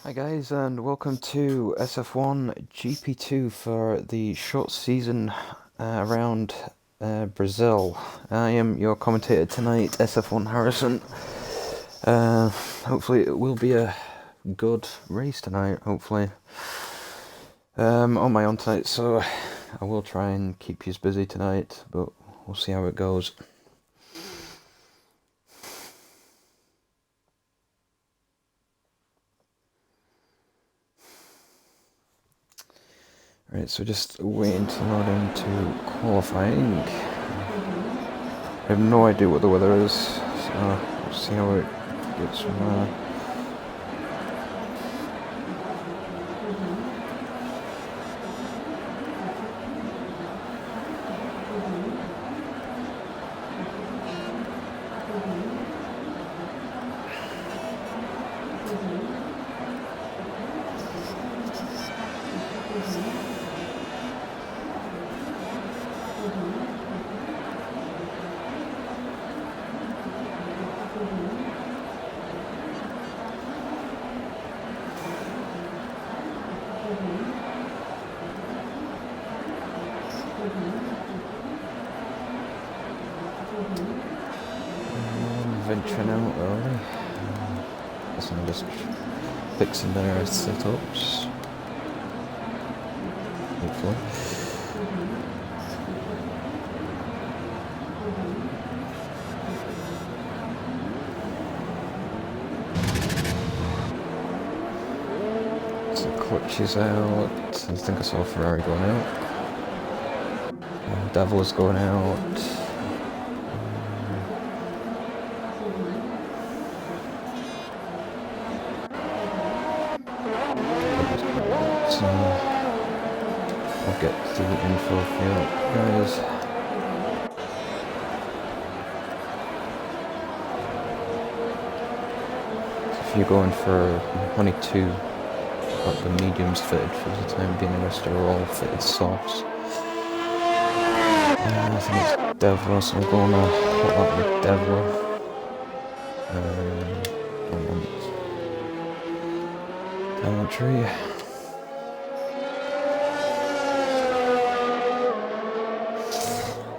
Hi guys, and welcome to SF1 GP2 for the short season around Brazil. I am your commentator tonight, SF1 Harrison. Hopefully it will be a good race tonight, hopefully. On my own tonight, so I will try and keep you busy tonight, but we'll see how it goes. Right, so just waiting to load into qualifying. I have no idea what the weather is, so we'll see how it gets from there. Venturing out early. Guess I'm just fixing their setups. Hopefully. So clutch is out. I think I saw Ferrari going out. Devil's going out. I'll get the info for you guys. So if you're going for only two, got the mediums fitted for the time being, the rest are all fitted softs. I think it's Devla, so I'm going to put that with Devla. Tree.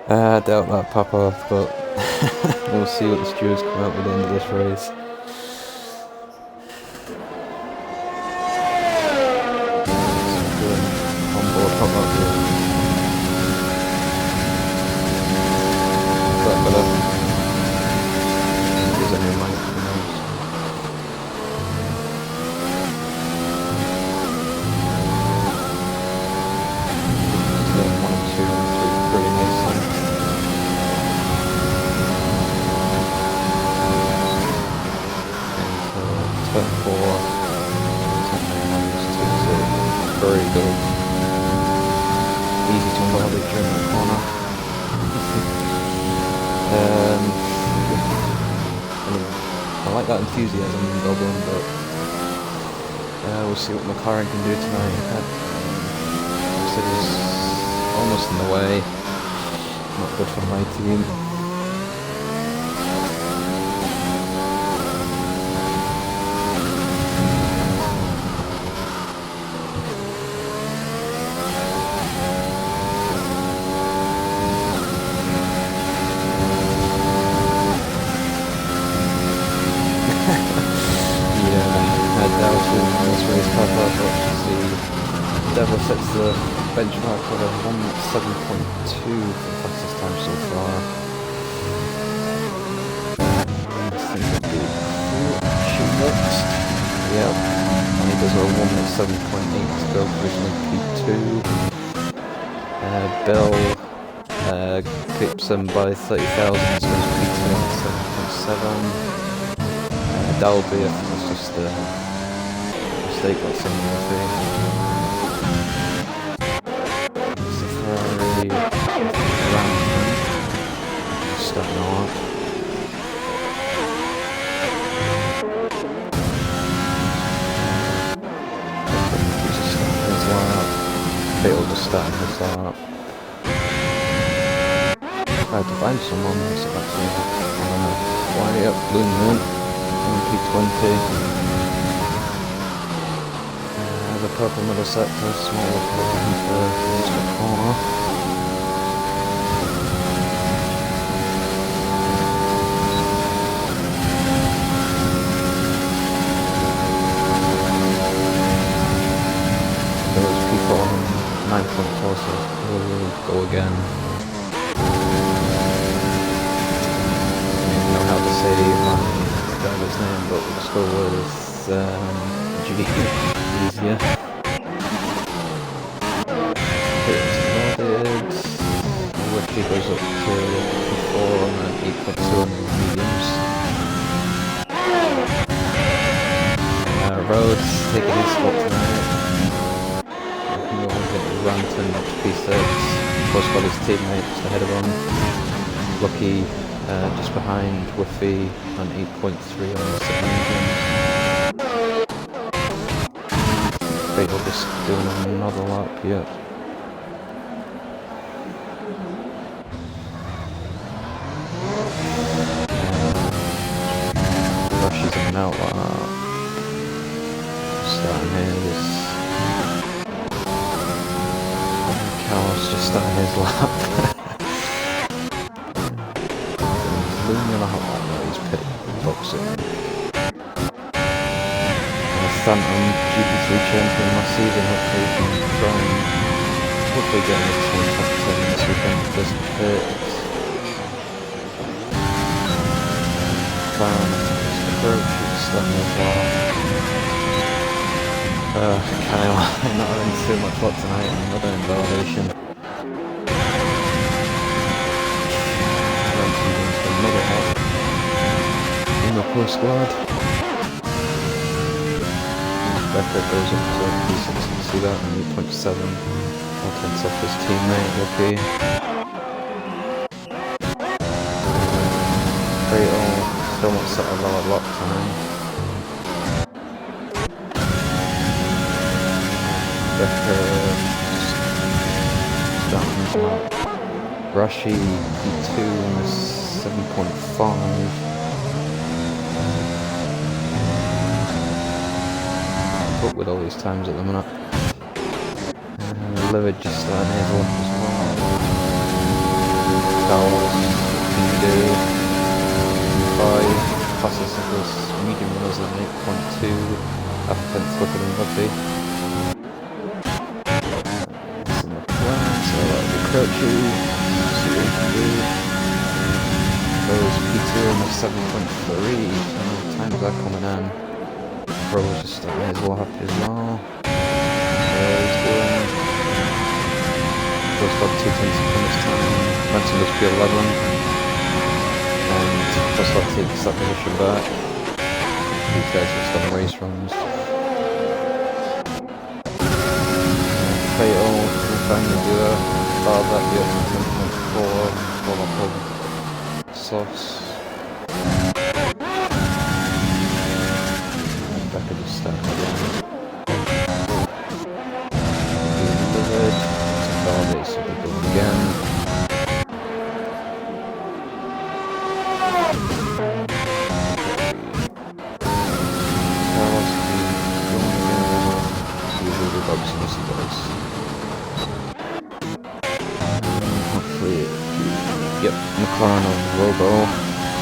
I doubt that pop off, but we'll see what the stewards come out with at the end of this race. On board pop up here. Is that better? Is any of mine? Very good. Easy to avoid during the corner. I like that enthusiasm in Dublin, but we'll see what McLaren can do tonight. City's almost in the way. Not good for my team. This race pop up, but the Devil sets the benchmark at a 1:07.2 for the fastest time so far. I think it'll be shoot next. Yep, and he does a 1:07.8 to go provisionally P2. Bill clips him by 30,000, so it's P2 at 7.7. Dalby, I think it's just mistake got some more thing. It's a Ferrari around starting off. He's just starting his lap. It'll just start his lap. I had to find someone that's actually fly up Blue Moon on P20. purple middle sector, small into the corner. Those people on 9.4, so we'll go again. I don't even know how to say my driver's name, but we'll just go with G. Easier. It's loaded. Ricky goes up to 4 and then 8.2 on the mediums. Roads, take a good spot tonight. We'll get Ranton up to P6. Close got his teammates ahead of him. Lucky just behind Whiffy on 8.3 on the second medium. Fatal just doing another lap, yeah. Rushes in an outlap. Starting his... Carlos just starting his lap. Looming on a hot lap now, he's pit boxing. Phantom GP2 champion last season, hopefully he can try and hopefully get his team top 10 this weekend with this pit. Clown, approach, he's starting his lap. Kyle, not having too much luck tonight, another invalidation. Another hit in the pro squad. Becker goes up to P6, you can see that, and 8.7. All tenths off his teammate, Lucky. Fatal, still not set a lower lock time. Becker starting his lap. Rashi P2 is 7.5. Up with all these times at the minute. Livid just starting his lap as well. Carlos, P2, 5. Passes this medium runners at 8.2. Half a tenth quicker than Buffy. Crouchy, see what he can do. Goes P2 on the 7.3, times are coming in. Pro was just starting his lap as well. He's doing. Bro's got 2 tenths from this time. Ransom does P11. And just like takes that position back. These guys are just on race runs. Fatal, finally do it. That yet 10.4 for sauce. Becker just starting again. Delivered. Validate, so we're going again. Carlos going again. Usually the bugs in this does. Yep, McLaren on Robo,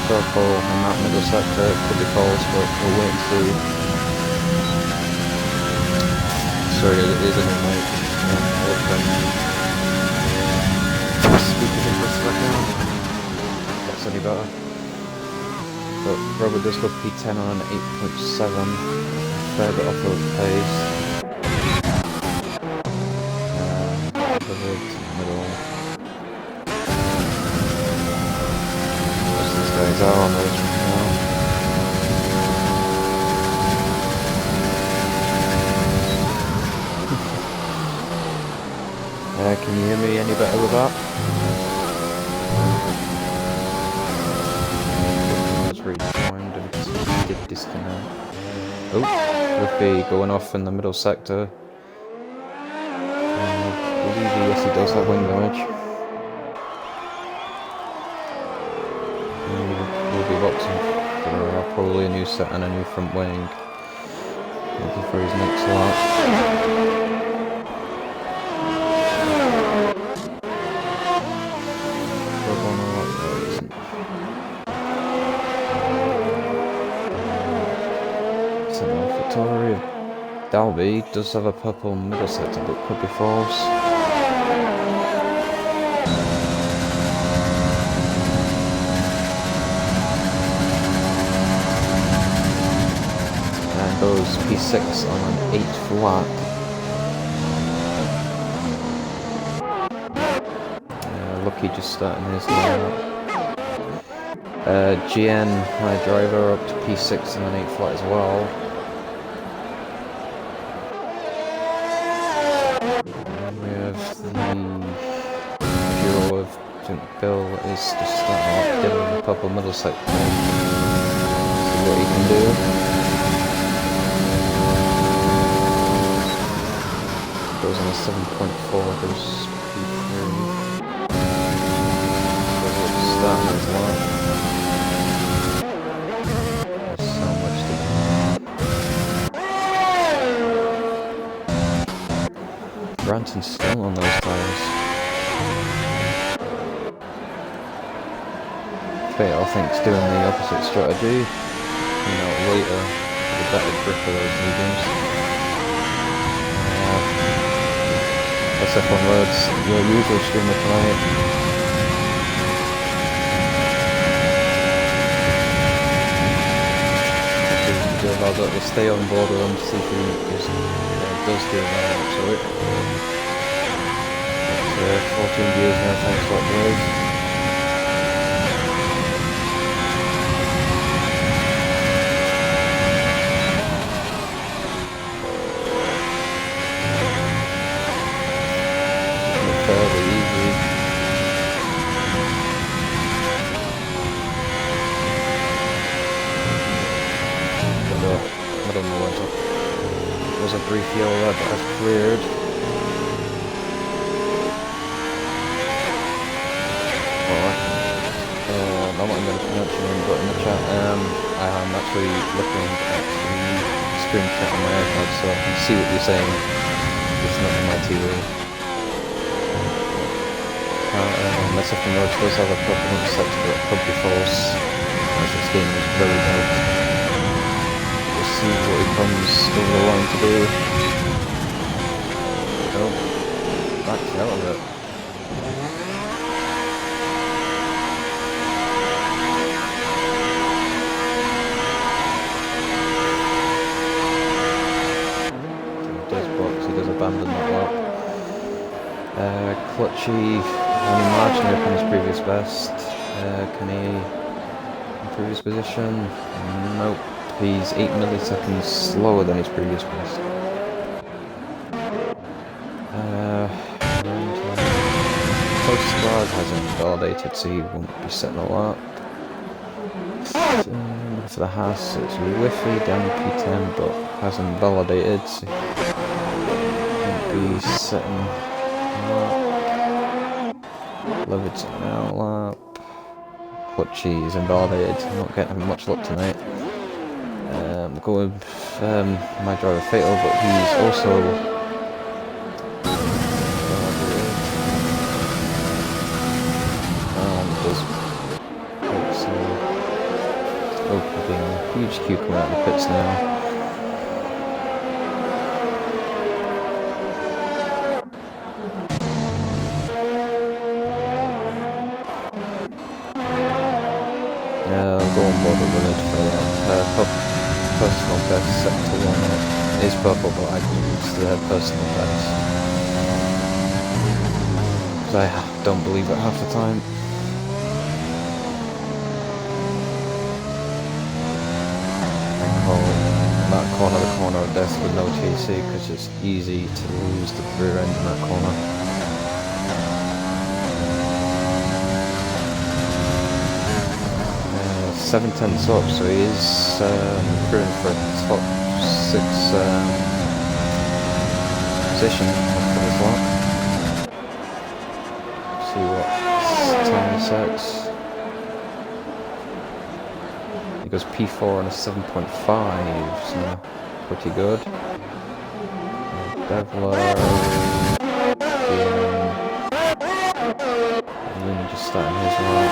purple on that middle sector, could be false, but we'll wait and see. Sorry, it is a new mic. Speak to him for a second. That's any better. But Robo does go P10 on an 8.7, fair bit off the pace. Middle. Guys are on those right now. Can you hear me any better with that? It's rejoined and did disconnect. Oh, Whippy going off in the middle sector. I believe yes, he does have wing damage. We'll be boxing for probably a new set and a new front wing. Looking for his next lap. Dalby does have a purple middle sector, but could be false. And goes P6 on an 8th lap. Lucky just starting his lap. GN, my driver, up to P6 on an 8th lap as well. Bill is just starting out getting the purple middle sector. See what he can do. Goes on a 7.4, goes P3. Starting his lap. There's so much to do. Branton's still on those tires. I think it's doing the opposite strategy, later with a better grip of those mediums. SF on roads, your usual streamer tonight. I've got to stay on board with him to see if he does do that, so it's 14 years now, thanks for that. Brief yellow that has cleared. I'm not going to pronounce your name, but in the chat, I'm actually looking at the screenshot on my iPad so I can see what you're saying. It's not on my TV. SF and Roach does have a proper sector, but it could be false, as this game is very bad. See what he comes over the line to do. Oh, back out of it. He does box, he does abandon that lap. Clutchy, only marginally up on his previous best. Can he improve his position? Nope. He's 8 milliseconds slower than his previous best. Close squad hasn't validated, so he won't be setting a lap. For the Haas, it's Whiffy down P10, but hasn't validated, so he won't be setting a lap. Leviton now lap. Clutchy is invalidated, I'm not getting much luck tonight. Going with my driver Fatal, but he's also opening a huge queue coming out of the pits now. I'll go on board with the for personal best sector 1 is purple, but I can use the personal best because I don't believe it half the time. That corner, the corner of death with no TC, because it's easy to lose the rear end in that corner. 7/10 up, so he is improving for a top 6 position for this lap. See what time he sets. He goes P4 on a 7.5, so pretty good. Devler, Looney just starting his lap.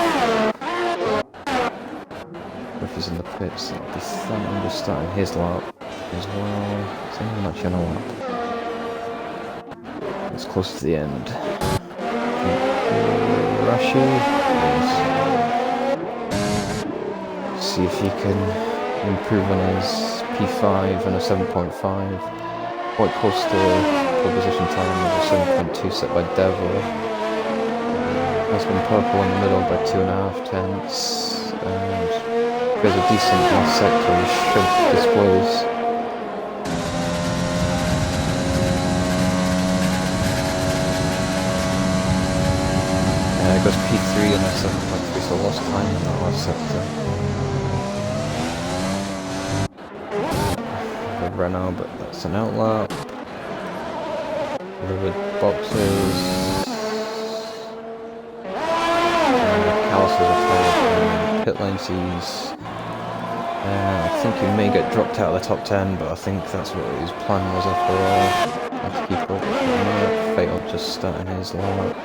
If he's in the pits, that'll be fun. Just starting his lap as well. It's only much on a lap. It's close to the end. Rashi. See if he can improve on his P5 and a 7.5. Quite close to pole position time with a 7.2 set by Devil. Has been purple in the middle by 2.5 tenths. And there's a decent last sector he should displace. It goes P3 and a 7.3, so lost time in that last sector. Good Renault, but that's an outlap. Rivet boxes. Calluses are tired in pit lane sees. I think he may get dropped out of the top 10, but I think that's what his plan was after all. Have to keep up. Fatal just starting his lap.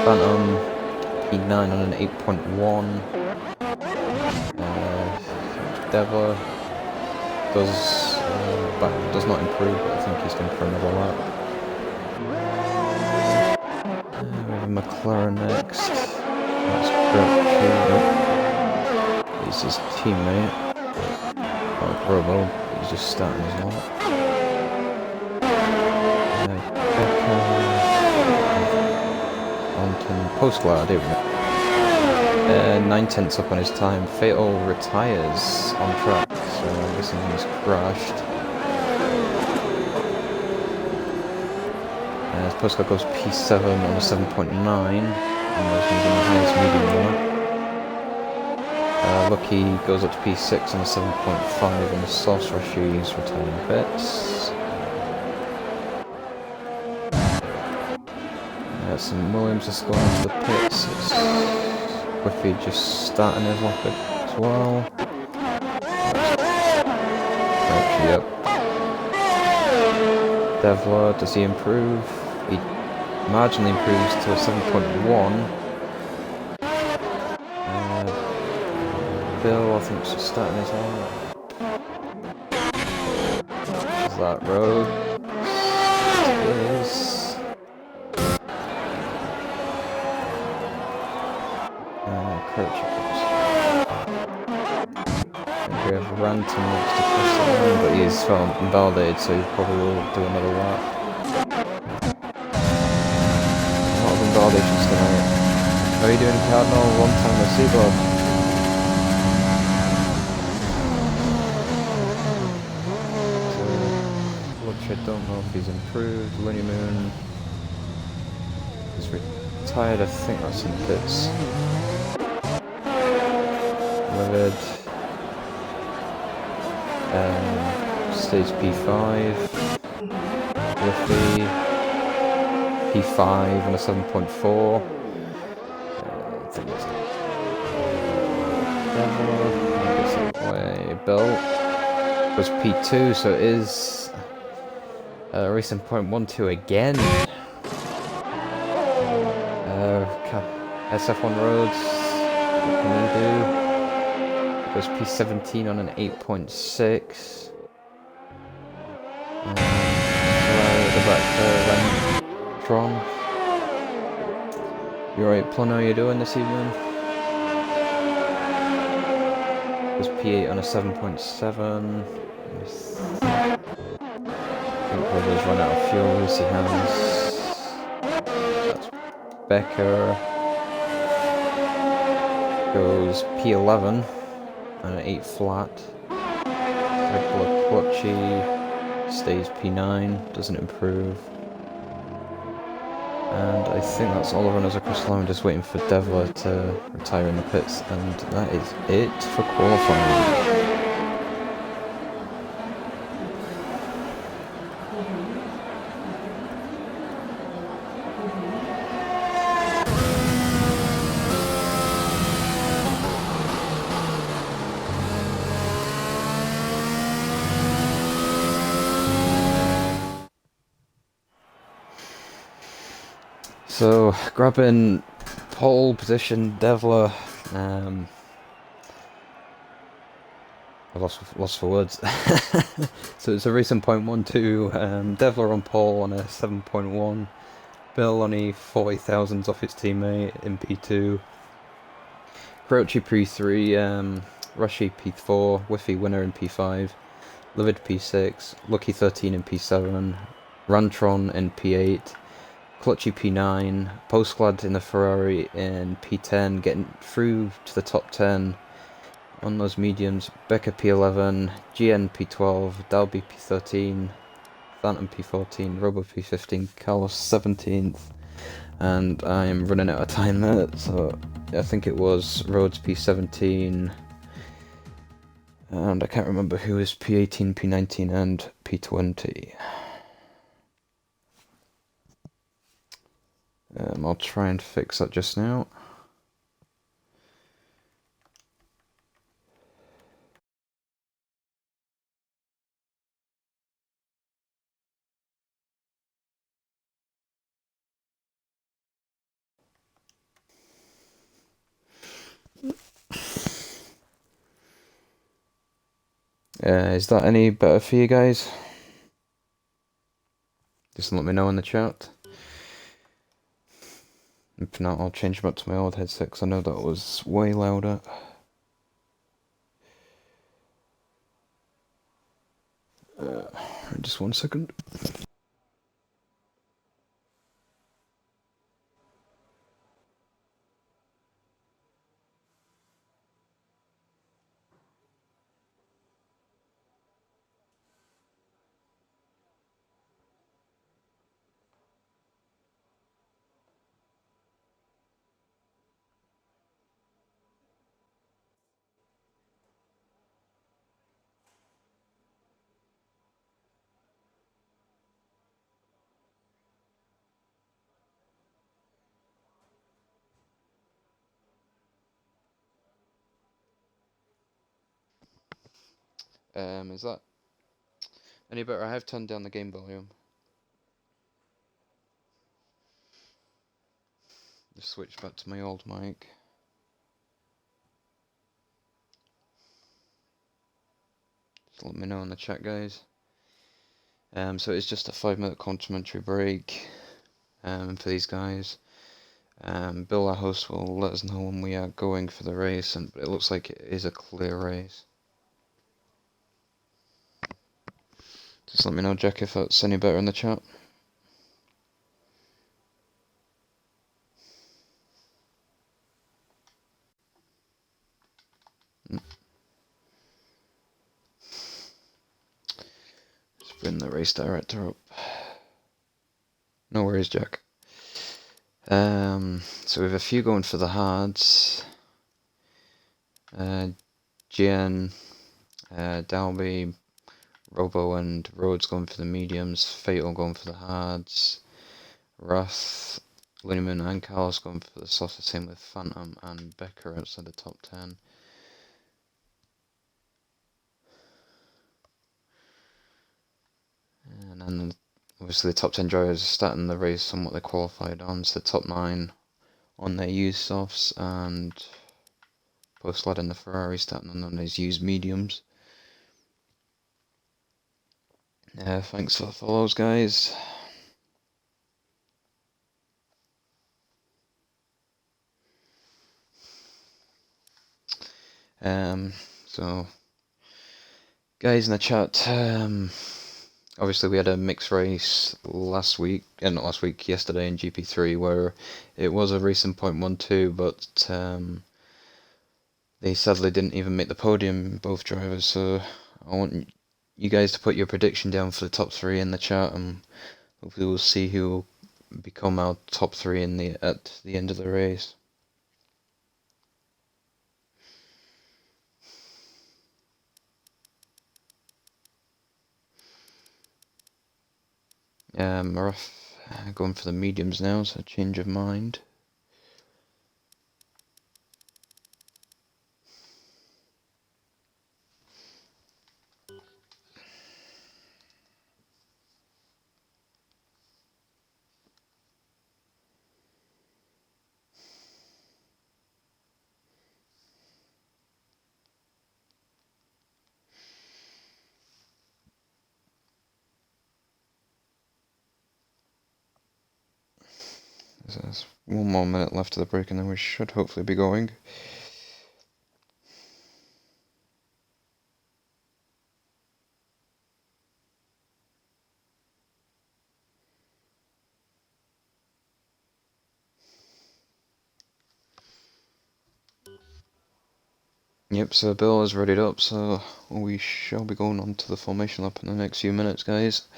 Phantom P9 on an 8.1. Devler does not improve, but I think he's going for another lap. We have a McLaren next. That's Prix. He's his teammate. Robo, he's just starting his lap. Post-glad, here we go. 9 tenths up on his time. Fatal retires on track, so I'm guessing he's crashed. Postcard goes P7 on a 7.9, and those the highest medium one. Lucky goes up to P6 on a 7.5, and the Sauce Rushies returning pits. Some Williams just going into the pits. It's Whiffy just starting his lap as well. Yep. Devler, does he improve? He marginally improves to a 7.1. Bill, I think, is just starting his lap. Is that road? It is. We have Ranton next to cross the line, but he's invalidated, so he probably will do another lap. A lot of invalidations tonight. How are you doing, Cardinal? Long time no see, bud. Which I don't know if he's improved. Looney Moon is retired, I think that's in pits. Livid. Stage P5. Whiffy. P5 and a 7.4. I think that's way. Bill was P2, so it is racing point 1-2 again. SF1 roads. What can he do? Goes P17 on an 8.6. Back to Tron. You alright, Plon? How you doing this evening? Goes P8 on a 7.7. I think Robo's run out of fuel. He has. That's Becker. Goes P11 on an 8 flat. Regular clutchy. Stays P9, doesn't improve. And I think that's all the runners across the line, just waiting for Devler to retire in the pits, and that is it for qualifying. So, grabbing pole position, Devler. I lost for words. So it's a recent 0.12. Devler on pole on a 7.1. Bill only 40 thousandths off his teammate in P2. Croce P3. Rashi P4. Whiffy winner in P5. Livid P6. Lucky 13 in P7. Rantron in P8. Clutchy P9, Postglad in the Ferrari in P10, getting through to the top 10 on those mediums. Becker P11, GN P12, Dalby P13, Phantom P14, Robo P15, Carlos 17th, and I am running out of time there, so I think it was Rhodes P17, and I can't remember who is P18, P19, and P20. I'll try and fix that just now. Is that any better for you guys? Just let me know in the chat. If not, I'll change them up to my old headset because I know that was way louder. Just 1 second. Is that any better? I have turned down the game volume. Just switch back to my old mic. Just let me know in the chat, guys. So it's just a 5-minute complimentary break for these guys. Bill, our host, will let us know when we are going for the race, and it looks like it is a clear race. Just let me know, Jack, if that's any better in the chat. Just bring the race director up. No worries, Jack. So we have a few going for the hards. GN, Dalby, Robo and Rhodes going for the mediums. Fatal going for the hards. Wrath, Lineman and Carlos going for the softs. The same with Phantom and Becker outside the top 10. And then obviously the top 10 drivers are starting the race on what they qualified on. So the top 9 on their used softs, and Postglad and the Ferrari starting on these used mediums. Thanks for the follows, guys. So guys in the chat, obviously we had a mixed race last week, not last week, yesterday in GP3, where it was a recent 0.12, but they sadly didn't even make the podium, both drivers. So I want you guys to put your prediction down for the top 3 in the chat, and hopefully we'll see who will become our top 3 at the end of the race. Maraf going for the mediums now, so change of mind. There's 1 more minute left of the break and then we should hopefully be going. Yep, so Bill is readied up, so we shall be going on to the formation lap in the next few minutes, guys.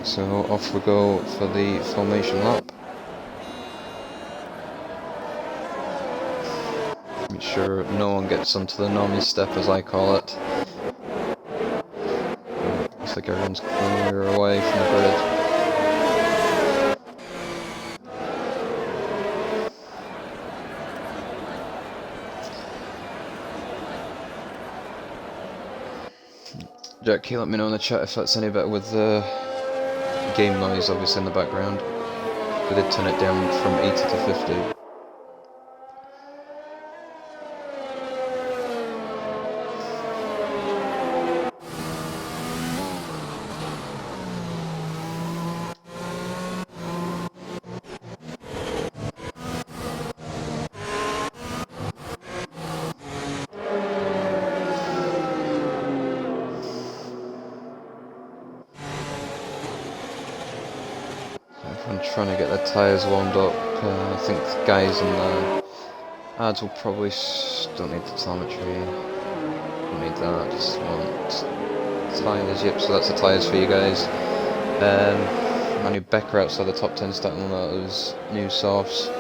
So off we go for the formation lap. Make sure no one gets onto the normie step, as I call it. Looks like everyone's clear away from the grid. Jack, can you let me know in the chat if that's any better with the game noise obviously in the background? We did turn it down from 80 to 50. I'm trying to get the tyres warmed up. I think the guys in the ads will probably don't need the telemetry. Don't need that. Just want tyres. Yep. So that's the tyres for you guys. Manu Becker outside the top 10, starting on those new softs.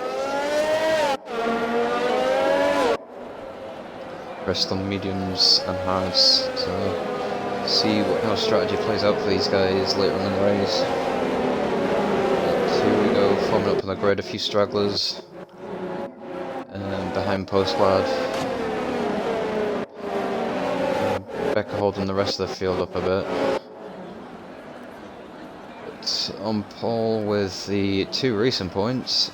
Rest on mediums and hards. So see how strategy plays out for these guys later on in the race. Here we go, forming up on the grid, a few stragglers behind Postwad. Becker holding the rest of the field up a bit. But on pole with the 2 racing points.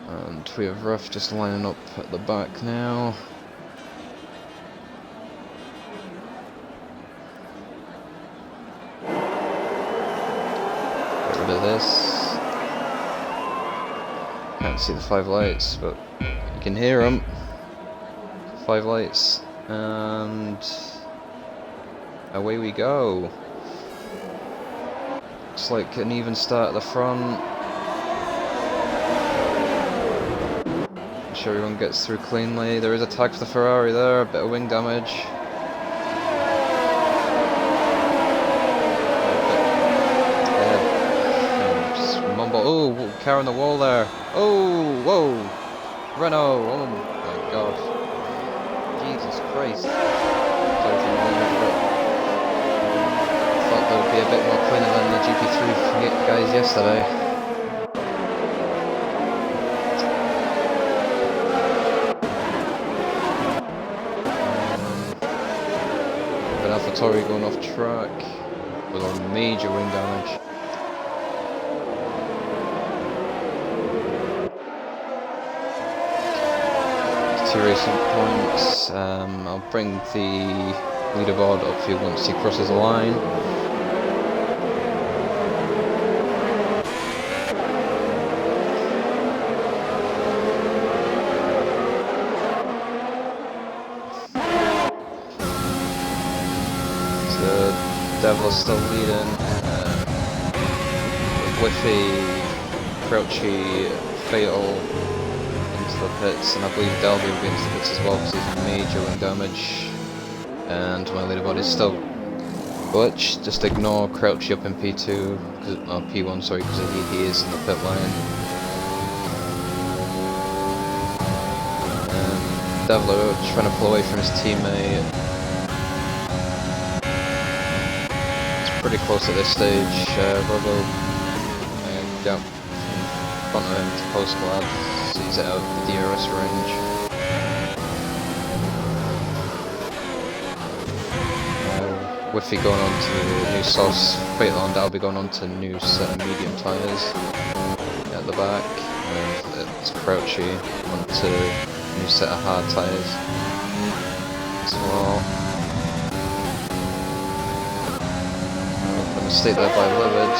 And we have Ruff just lining up at the back now. Of this. Can't see the 5 lights, but you can hear them. 5 lights, and away we go. Looks like an even start at the front. Make sure everyone gets through cleanly. There is a tag for the Ferrari there, a bit of wing damage. Oh, car on the wall there. Oh, whoa. Renault. Oh my god. Jesus Christ. Thought there would be a bit more cleaner than the GP2 guys yesterday. But AlphaTauri going off track with a major wing damage. 2 racing points. I'll bring the leaderboard up for you once he crosses the line. So Devil's still leading. Whiffy, Crouchy, Fatal into the pits, and I believe Delby will be into the pits as well because he's major wing damage. And my leaderboard is still glitched. Just ignore Crouchy up in P2, P1, sorry, because he is in the pit lane. Devler trying to pull away from his teammate. It's pretty close at this stage. Robo got in front of him to post glad, sees it out of the DRS range. Whiffy going on to new softs, Quaitland that'll be going on to new set of medium tyres at the back, and it's Crouchy onto new set of hard tyres as well. A mistake there by Livid.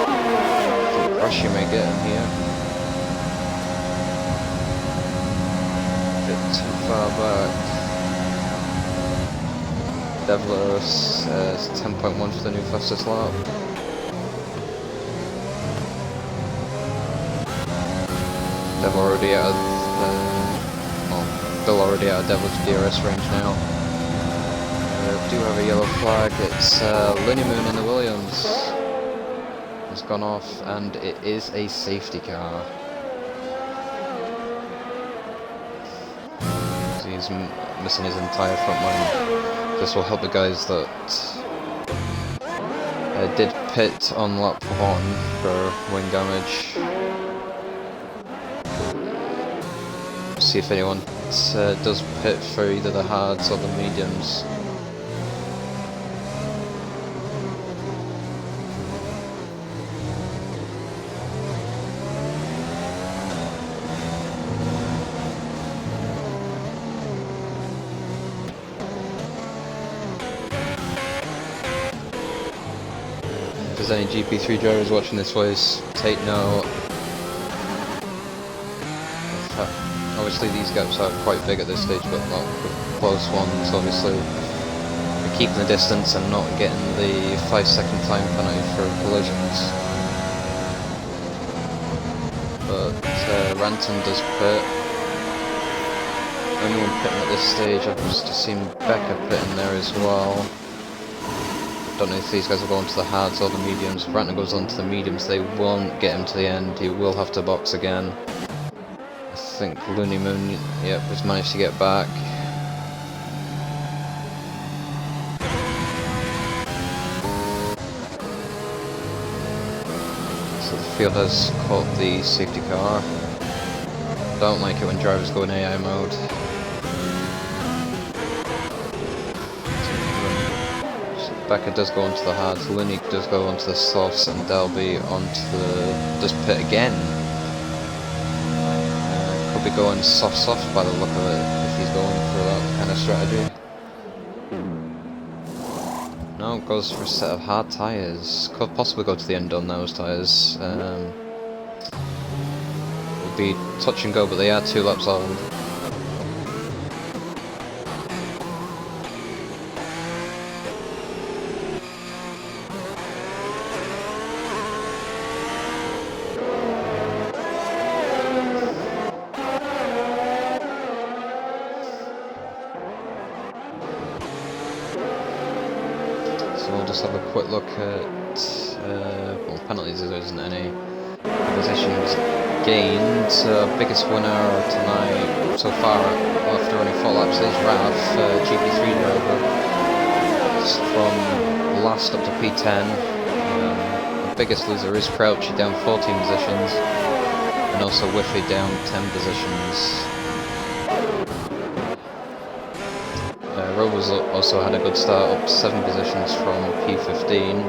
I think Crushy may get him here. A bit too far back. Devlos 10.1 for the new fastest lap. Devil already out of Bill already out of Devil's DRS range now. We do have a yellow flag. It's Looney Moon in the Williams. It's gone off, and it is a safety car. So he's missing his entire front wing. This will help the guys that did pit on lap 1 for wing damage. See if anyone does pit for either the hards or the mediums. If there's any GP3 drivers watching this voice, take note. Obviously these gaps are quite big at this stage, but not close ones. Obviously we're keeping the distance and not getting the 5-second time penalty for collisions. But Ranton does pit. Only one pitting at this stage. I've just seen Becca pitting there as well. Don't know if these guys will go onto the hards or the mediums. If Ranton goes onto the mediums, they won't get him to the end. He will have to box again. I think Looney Moon, yep, has managed to get back. So the field has caught the safety car. Don't like it when drivers go in AI mode. Becca does go onto the hards, Looney does go onto the softs, and Delby onto the... does pit again. Could be going soft by the look of it, if he's going for that kind of strategy. No, goes for a set of hard tyres. Could possibly go to the end on those tyres. Will be touch and go, but they are 2 laps on. So we'll just have a quick look at well, penalties. There isn't any. Positions gained. Biggest winner tonight so far after only 4 laps is Rav, GP3 driver. It's from last up to P10. The biggest loser is Crouchy, down 14 positions, and also Whiffy down 10 positions. Robo's also had a good start, up 7 positions from P15.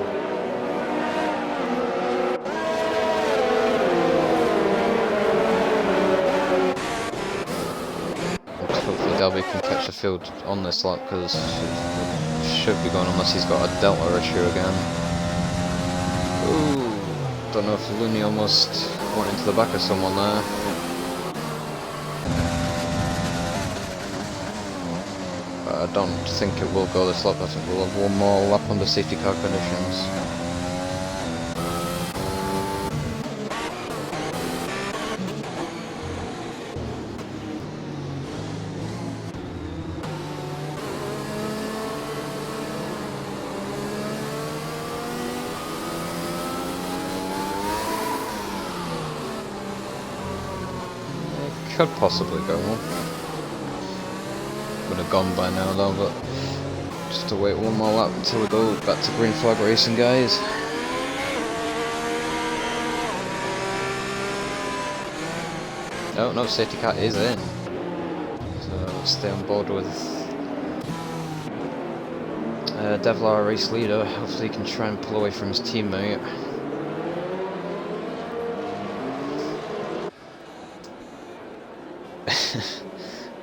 Hopefully Delby can catch the field on this lap, because it should be going unless he's got a delta issue again. Ooh, don't know if Looney almost went into the back of someone there. I don't think it will go this lap. I think we'll have one more lap under safety car conditions. It could possibly go. Would have gone by now though, but Just to wait one more lap until we go back to green flag racing, guys. No, safety car is in. So stay on board with Devlar, race leader. Hopefully he can try and pull away from his teammate.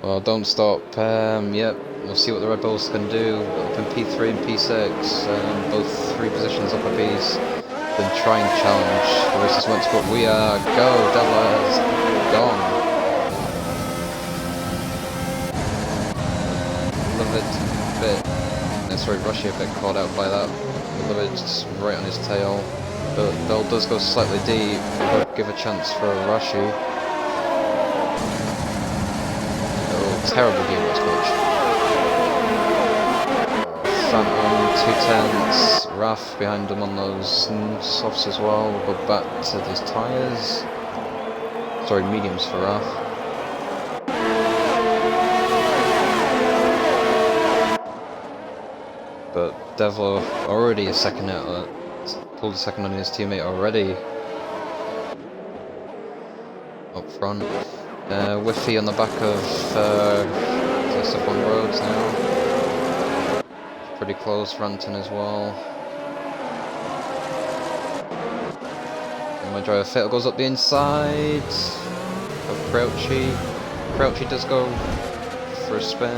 Well, don't stop. Yep, we'll see what the Red Bulls can do. Up in P3 and P6, both 3 positions up a piece. Then try and challenge the race is meant to go. We are go. Devlar is gone. Sorry, Rushy a bit caught out by that. Livid's right on his tail. But Bell does go slightly deep. But give a chance for Rushy. Oh, terrible gearbox glitch. Phantom, 210s. Raf behind him on those softs as well. We'll go back to these tyres. Sorry, mediums for Raf. But Devil already a second out, pulled a second on his teammate already. Up front. Whiffy on the back of this up on roads now. Pretty close, Ranton as well. And my driver Fatal goes up the inside of Crouchy. Crouchy does go for a spin,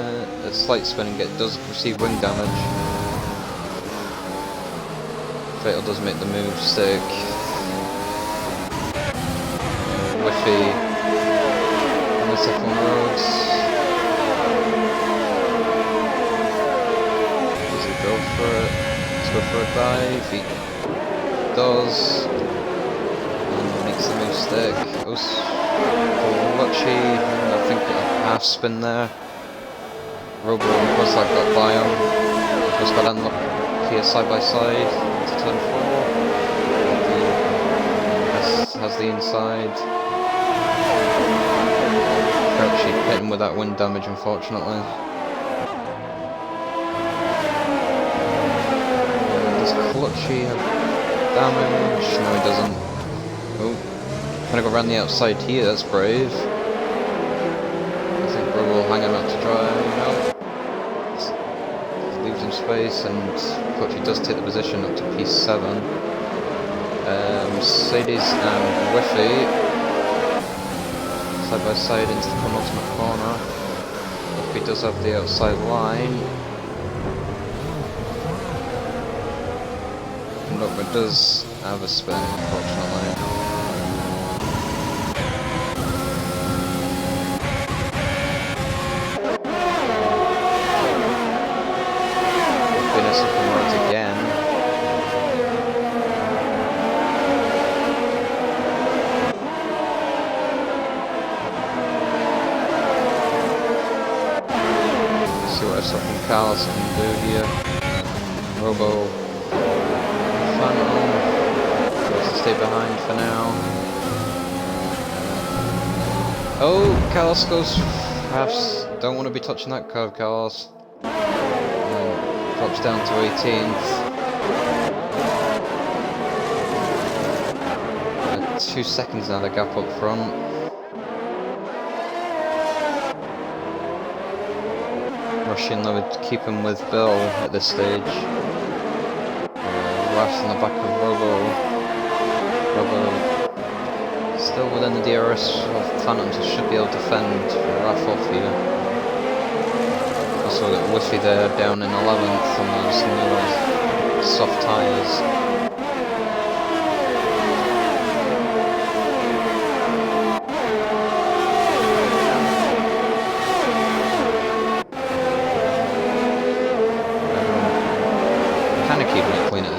a slight spin, and does receive wing damage. Fatal does make the move stick. Whiffy on the second roads. Does he go for it? Let's go for a dive. He does. And makes the move stick. Lucky, I think a half spin there. Robo was like got by him. Just got unlucky here side by side. Turn 4. Has the inside. Crouchy hit him with that wind damage, unfortunately. Does Clutchy have damage? No, he doesn't. Oh, gonna go around the outside here. That's brave. I think Bro will hang him out to dry. No. Leaves him space, and Clutchy does take the position up to P7. Mercedes and Whiffy side by side into the penultimate corner. Whiffy does have the outside line. Notman does have a spin, unfortunately. Carlos can do here. Robo Phantom tries to stay behind for now. Oh, Carlos goes perhaps don't want to be touching that curve, Carlos. Drops down to 18th. 2 seconds now, the gap up front. Rushing though would keep him with Bill at this stage. Raf's on the back of Robo. Robo still within the DRS of Phantoms, so should be able to defend Raf off here. Also got Whiffy there down in 11th on those new soft tyres.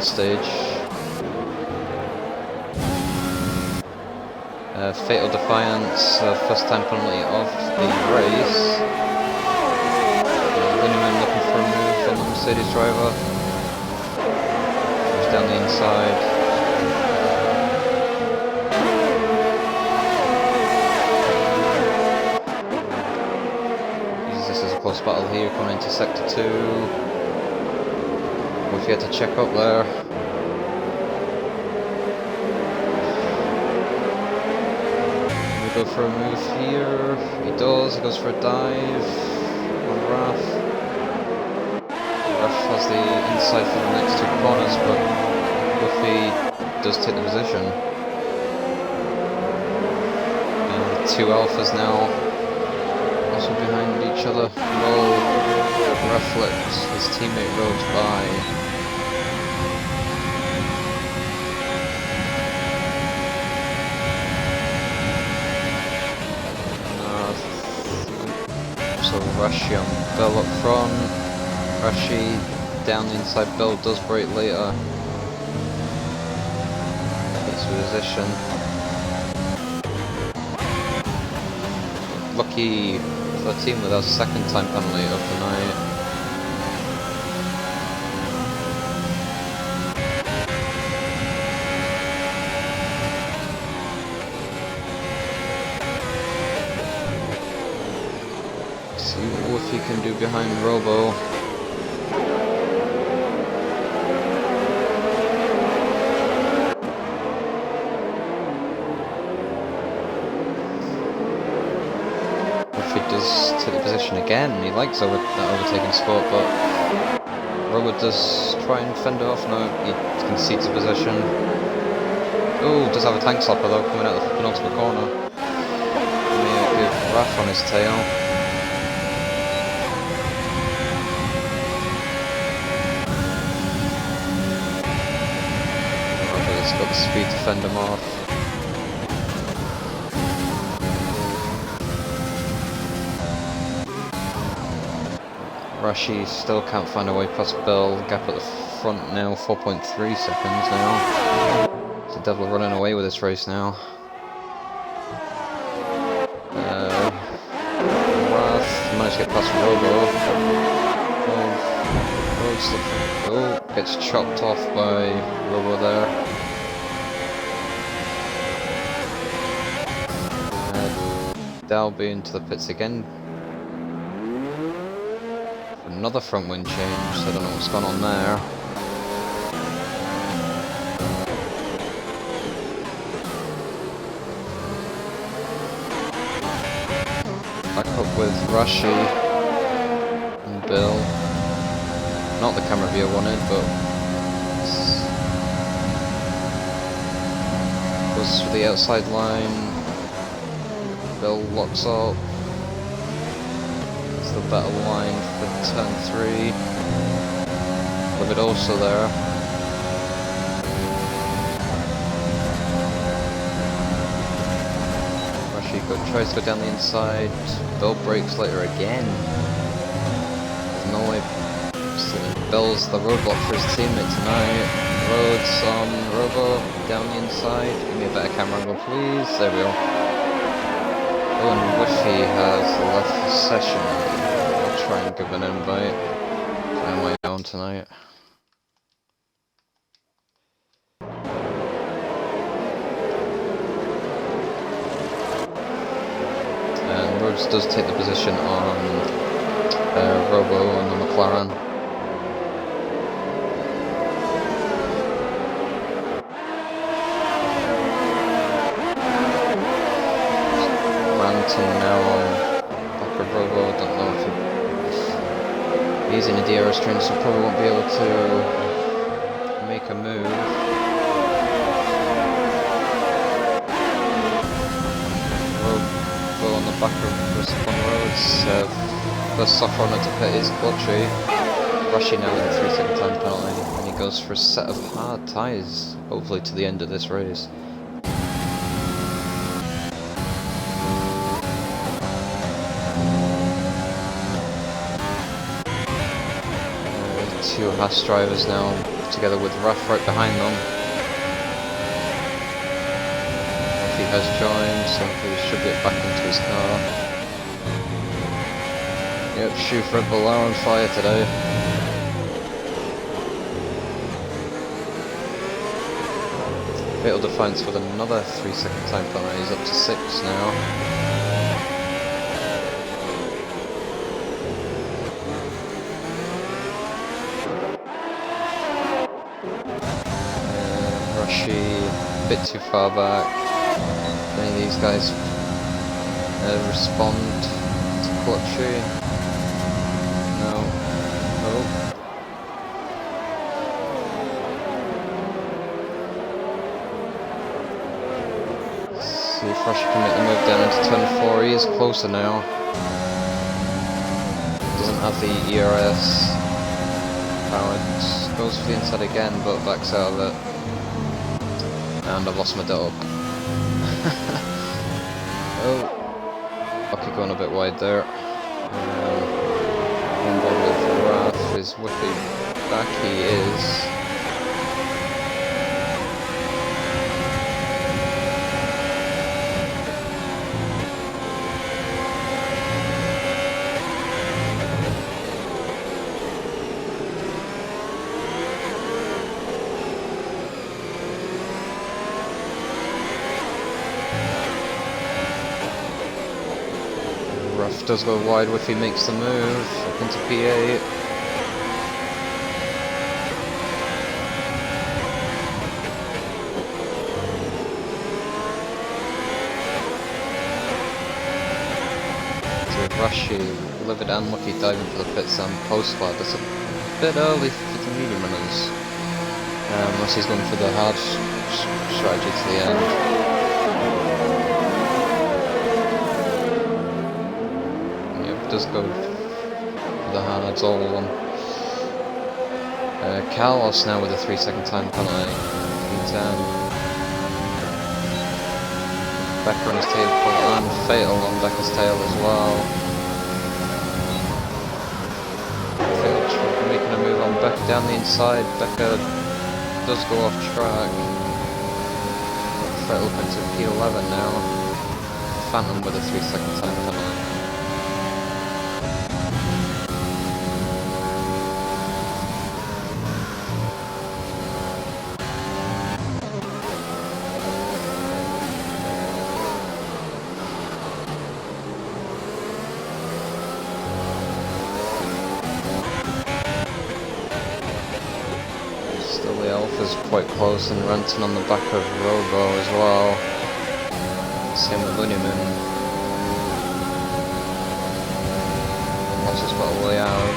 Stage. Fatal Defiance, first time penalty of the race. Lineman looking for a move on the Mercedes driver. Goes down the inside. Uses this as a close battle here, coming into sector 2. if he had to check up there. We go for a move here. He does. He goes for a dive on Raf. Raf has the inside for the next 2 corners, but Luffy does take the position. And the 2 alphas now also behind each other. Raf lets his teammate Rhodes by. So Rashi on Bell up front. Rashi down the inside. Bell does break later. Gets position. Lucky for the team with our 2nd time penalty of the night. See what he can do behind Robo. If he does take the position again, he likes that overtaking spot, but Robo does try and fend it off. No, he concedes the position. Oh, does have a tank slapper though coming out of the penultimate corner. May give Raf on his tail. Got the speed to fend him off. Rashi still can't find a way past Bell. Gap at the front now, 4.3 seconds now. So Devil running away with this race now. Wrath managed to get past Robo. Gets chopped off by Robo there. Dalby into the pits again. Another front wing change, so I don't know what's gone on there. Back up with Rashi and Bill. Not the camera view I wanted, but goes through the outside line. Bill locks up. It's the better line for turn 3. With it also there. Rashi tries to go down the inside. Bill breaks later again. There's no way. Bill's the roadblock for his teammate tonight. Rhodes on Robo down the inside. Give me a better camera angle, please. There we go. Oh, and Wishy has left the session. I'll try and give an invite. I'm on my own tonight. And Rhodes does take the position on Robo on the McLaren. Now on back of Robo. Don't know if he's in a DRS train, so probably won't be able to make a move. Robo on the back of Respond Roads. First soft runner to pit is Clutchy. Rashi now with a 3-second time penalty, and he goes for a set of hard tyres, hopefully to the end of this race. Two Haas drivers now together with Raf right behind them. He has joined, so he should get back into his car. Yep, Shoof Red Bull are on fire today. Fatal Defiance with another 3-second time penalty. He's up to 6 now. rushy, a bit too far back. Any of these guys respond to clutchy? No. Oh. See if Rushy can make the move down into turn 4. He is closer now. Doesn't have the ERS power. Goes for the inside again, but backs out of it. And I've lost my dog. Oh. Okay, going a bit wide there. On board with Wrath. Is Whippy back? He is. Ruff does go wide if he makes the move up into P8. So Rushy, Livid and Lucky diving for the pits and post flat. That's a bit early for the medium runners. Unless he's going for the hard strategy to the end. Does go for the hards all on. Carlos now with a 3-second time penalty. Becker on his tail and Fatal on Becker's tail as well. Fatal making a move on Becker down the inside. Becker does go off track. Fatal up into P11 now. Phantom with a 3-second time penalty. Alpha's quite close and Renton on the back of Robo as well. Same with Lunneman. Lots of spot way out.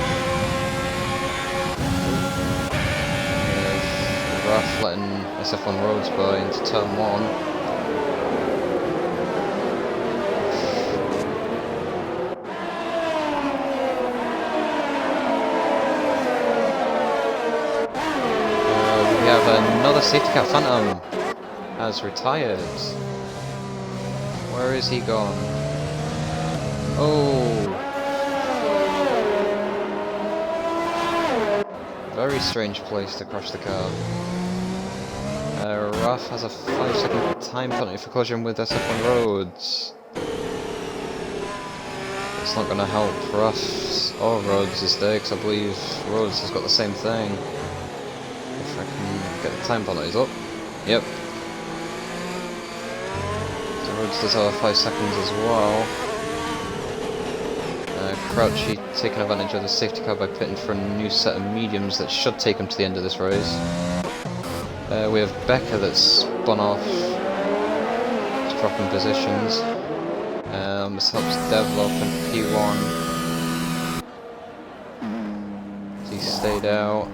Raph letting SF1 Roads by into turn 1. Another safety car. Phantom has retired. Where is he gone? Oh, very strange place to crash the car. Raf has a 5-second time penalty for collision with SF1 Roads. It's not going to help Raf or Rhodes' day, because I believe Rhodes has got the same thing. If I can get the time penalties up. Yep. So Rhodes does have 5 seconds as well. Crouchy taking advantage of the safety car by pitting for a new set of mediums that should take him to the end of this race. We have Becker that's spun off. He's dropping positions. This helps develop in P1. He stayed out.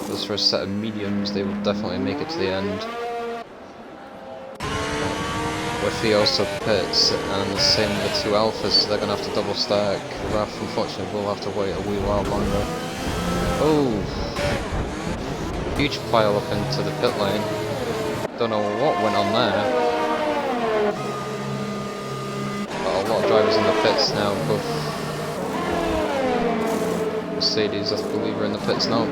Just for a set of mediums, they will definitely make it to the end. Whiffy also pits, and the same with the 2 alphas, so they're going to have to double stack. Raph, unfortunately, will have to wait a wee while longer. Oh! Huge pile up into the pit lane. Don't know what went on there. But a lot of drivers in the pits now, both Mercedes, I believe, are in the pits now.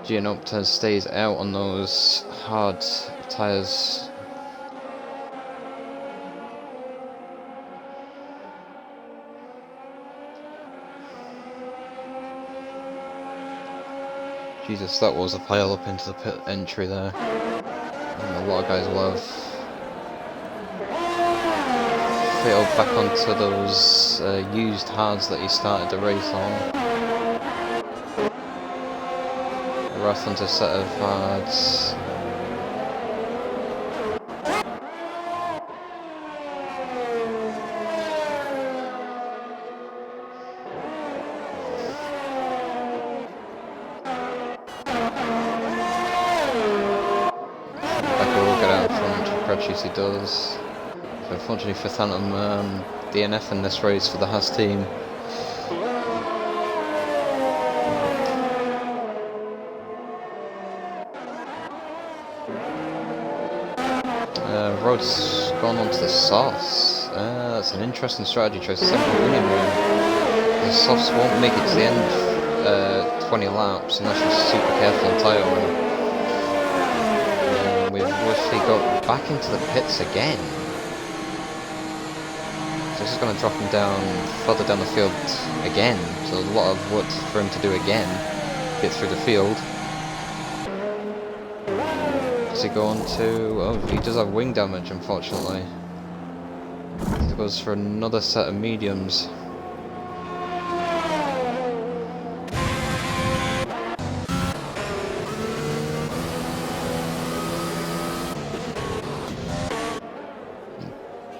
Gianopta stays out on those hard tyres. Jesus, that was a pile up into the pit entry there. And a lot of guys will have failed back onto those used hards that he started the race on. Wrath onto a set of hards. scratchy as he does. So unfortunately for Phantom, DNF in this race for the Haas team. Road's gone onto the softs. That's an interesting strategy choice. The softs won't make it to the end 20 laps unless you're super careful on tyre wear. We've obviously got back into the pits again. So this is going to drop him down further down the field again. So a lot of work for him to do again. Get through the field. Does he go on to... oh, he does have wing damage, unfortunately. He goes for another set of mediums.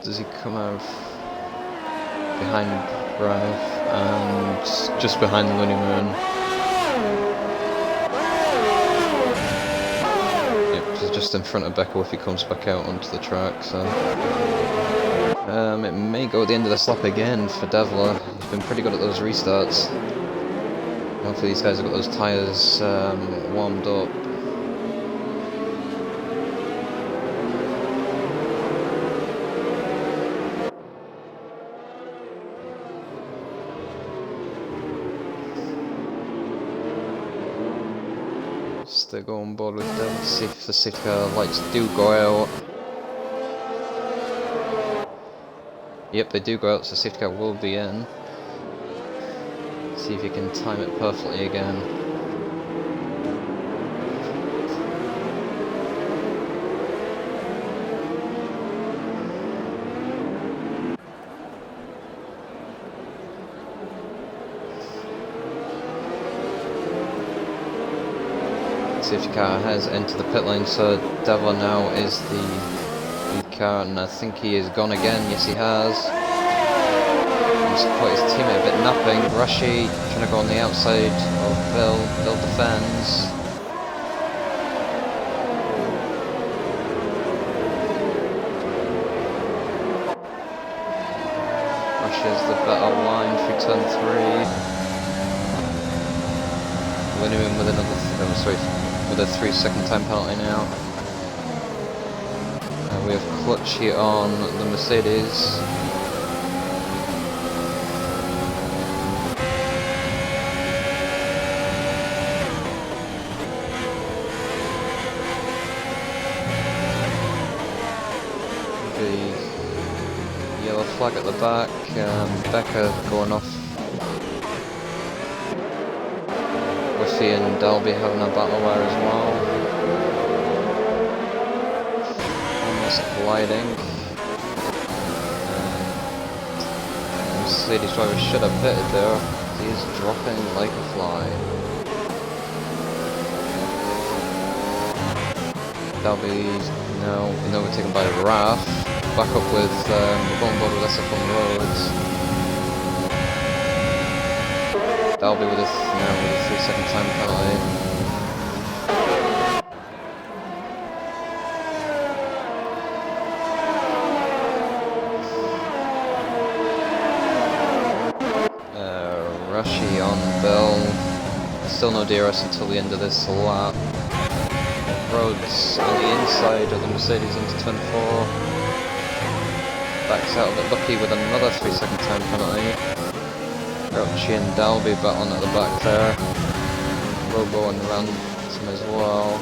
Does he come out behind Rav and just behind the Looney Moon? Just in front of Becco if he comes back out onto the track, so it may go at the end of the lap again for Devler. He's been pretty good at those restarts. Hopefully these guys have got those tyres warmed up. They go on board with them, see if the safety car lights do go out. Yep, they do go out, so the safety car will be in. See if you can time it perfectly again. Safety car has entered the pit lane, so Devler now is the lead car, and I think he is gone again. Yes, he has. He's caught his teammate a bit napping. Rushy trying to go on the outside of Bill. Bill defends. Rushy is the better line through turn 3. Winning him with another. With a 3-second time penalty now. We have clutch here on the Mercedes. The yellow flag at the back. Becca going off. Whiffy and Dalby having a battle there as well. Almost colliding. Mercedes driver should have pitted there. He is dropping like a fly. Dalby's now been overtaken by Raf. Back up with we're going board with SF on the roads. Dalby with a 3-second time penalty. Rushy on Bill. Still no DRS until the end of this lap. Rhodes on the inside of the Mercedes into turn 4. Backs out a bit lucky with another 3-second time penalty. Grouchy and Dalby battling at the back there. Robo and Ransom as well.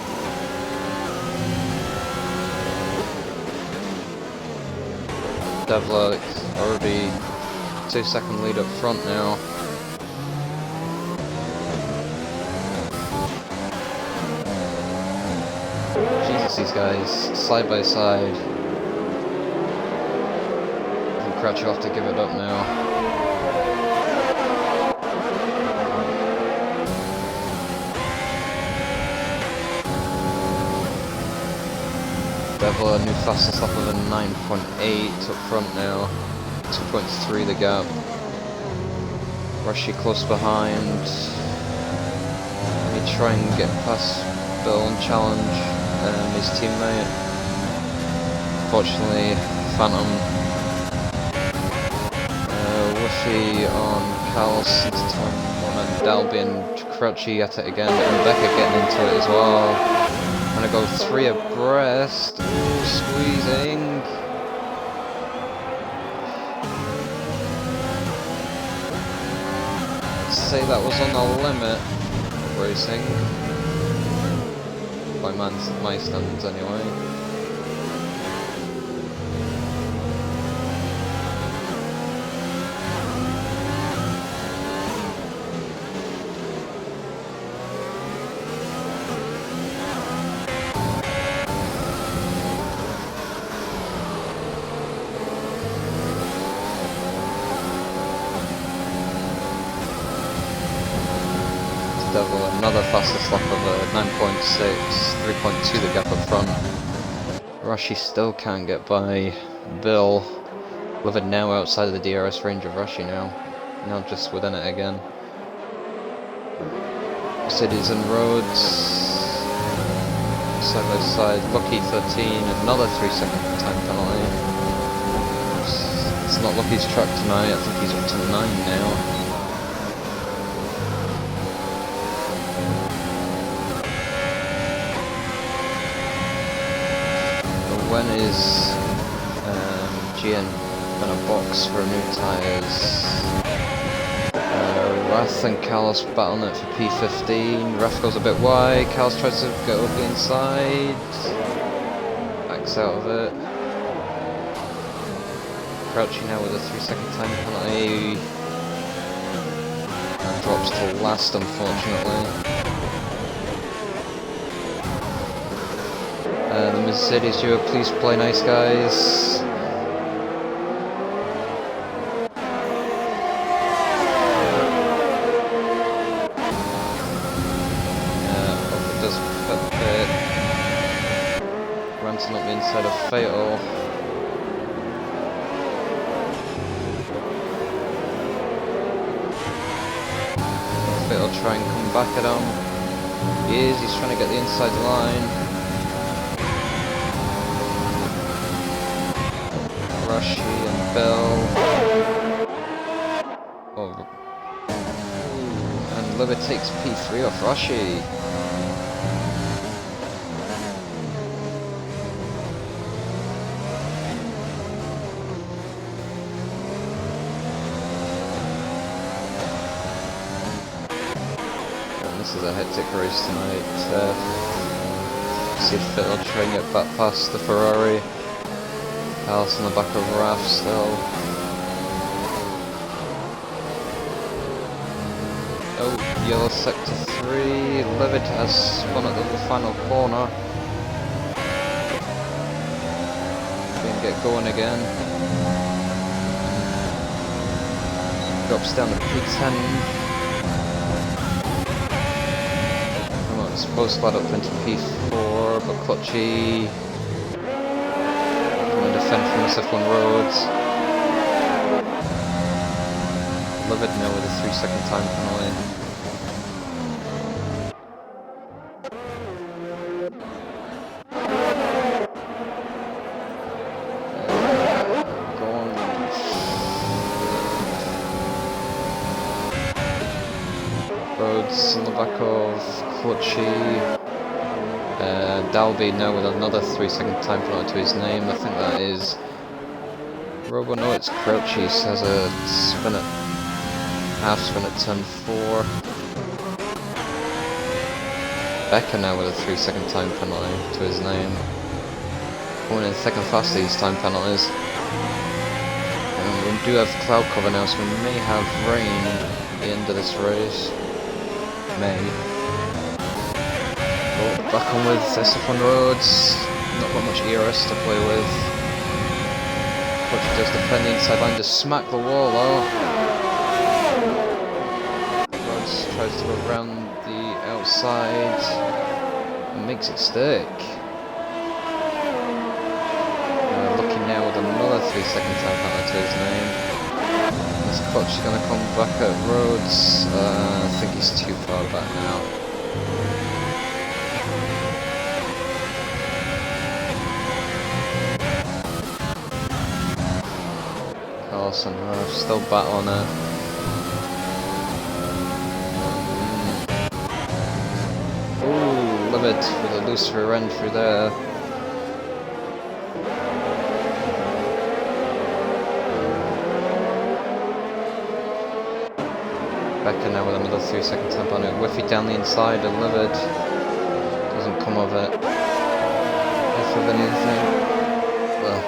Devler already 2-second lead up front now. Jesus, these guys side by side. And Crouch will have to give it up now. Devler, new fastest lap of a 9.8 up front now. 2.3 the gap. Rushy close behind. Let me try and get past Bill and challenge his teammate. unfortunately. Phantom. Woofy on Carlos into turn 1 and Dalby and Crouchy at it again, and Becker getting into it as well. Gonna go 3 abreast. Ooh, squeezing. I'd say that was on the limit of racing. By my standards anyway. Devil, another fastest lap of a 9.6, 3.2 the gap up front. Rashi still can't get by Bill. Livid now outside of the DRS range of Rashi now just within it again. Cities and roads, side by side. Lucky 13, another 3-second time penalty. It's not Lucky's track tonight, I think he's up to 9 now. When is GN gonna box for new tyres? Rath and Carlos battling it for P15. Rath goes a bit wide. Carlos tries to get over the inside. Backs out of it. Crouchy now with a 3-second time penalty. And drops to last, unfortunately. The Mercedes viewer, please play nice, guys. Hope it does fit. Ranting up the inside of Fatal. Fatal try and come back at him. He's trying to get the inside line. Rashi and Bell. Oh. And Liver takes P3 off Rashi. And this is a hectic race tonight. See if it'll try and get back past the Ferrari. Alice on the back of Raph still. Oh, yellow sector 3. Livid has spun at the final corner. Didn't get going again. Drops down to P10. Come on, it's supposed to slide up into P4, but Clutchy. Defend from the F1 roads. Livid now with a 3-second time penalty. Roads on the back of Clutchy. Dalby now with another 3-second time penalty to his name. I think that is Robo. No, it's Crouchy. Has a spin at half spin at turn 4. Becker now with a 3-second time penalty to his name. Going in second fast these time penalties. And we do have cloud cover now, so we may have rain at the end of this race. May. Back on with SF1 roads, not got much ERS to play with. Clutchy does defend the inside line, just smack the wall though. Roads tries to go around the outside and makes it stick. Looking now with another 3-second time penalty to his name. This Clutchy's going to come back at roads. I think he's too far back now. Carlos and Ruff still battling it. Ooh, Limit with a loose rear end through there. Becca now with another 3-second temp on it. Whiffy down the inside, and Livid doesn't come of it. If of anything, well.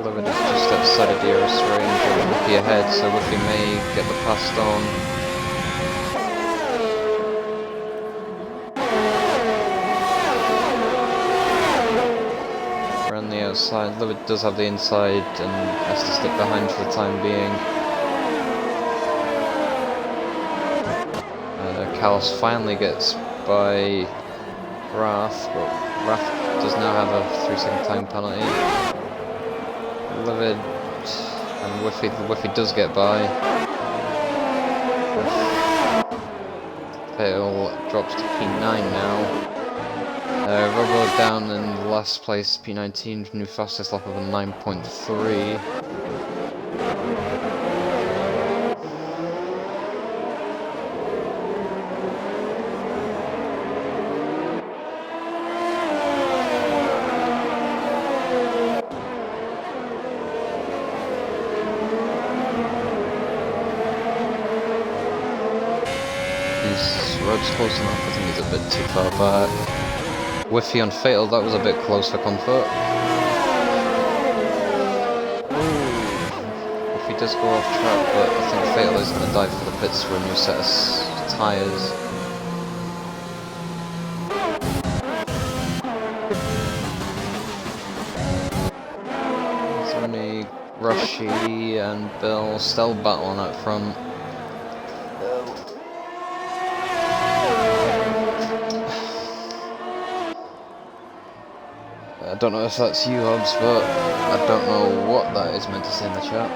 Livid is just outside of DRS range and Whiffy ahead, so Whiffy may get the pass on. Outside. Livid does have the inside and has to stick behind for the time being. Carlos finally gets by Wrath, but Wrath does now have a 3-second time penalty. Livid and Whiffy does get by. Fatal drops to P9 now. Robo down in last place, P19, new fastest lap of a 9.3. His road's close enough, I think he's a bit too far back. Whiffy on Fatal, that was a bit close for comfort. Whiffy does go off track, but I think Fatal is going to dive for the pits for a new set of tyres. It's only Rushy and Bill still battling up front. I don't know if that's you, Hobbs, but I don't know what that is meant to say in the chat.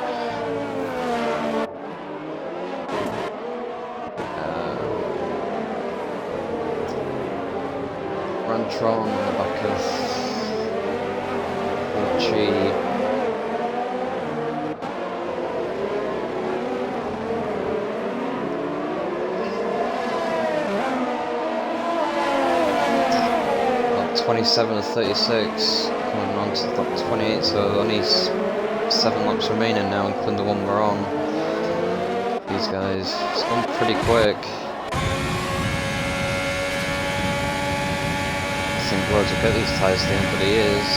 Rantron on the back of Porchi. 27 of 36, coming on to the top 28, so only 7 laps remaining now, including the one we're on. These guys, it's gone pretty quick. I think Rhodes will get these tyres to the end, but he is.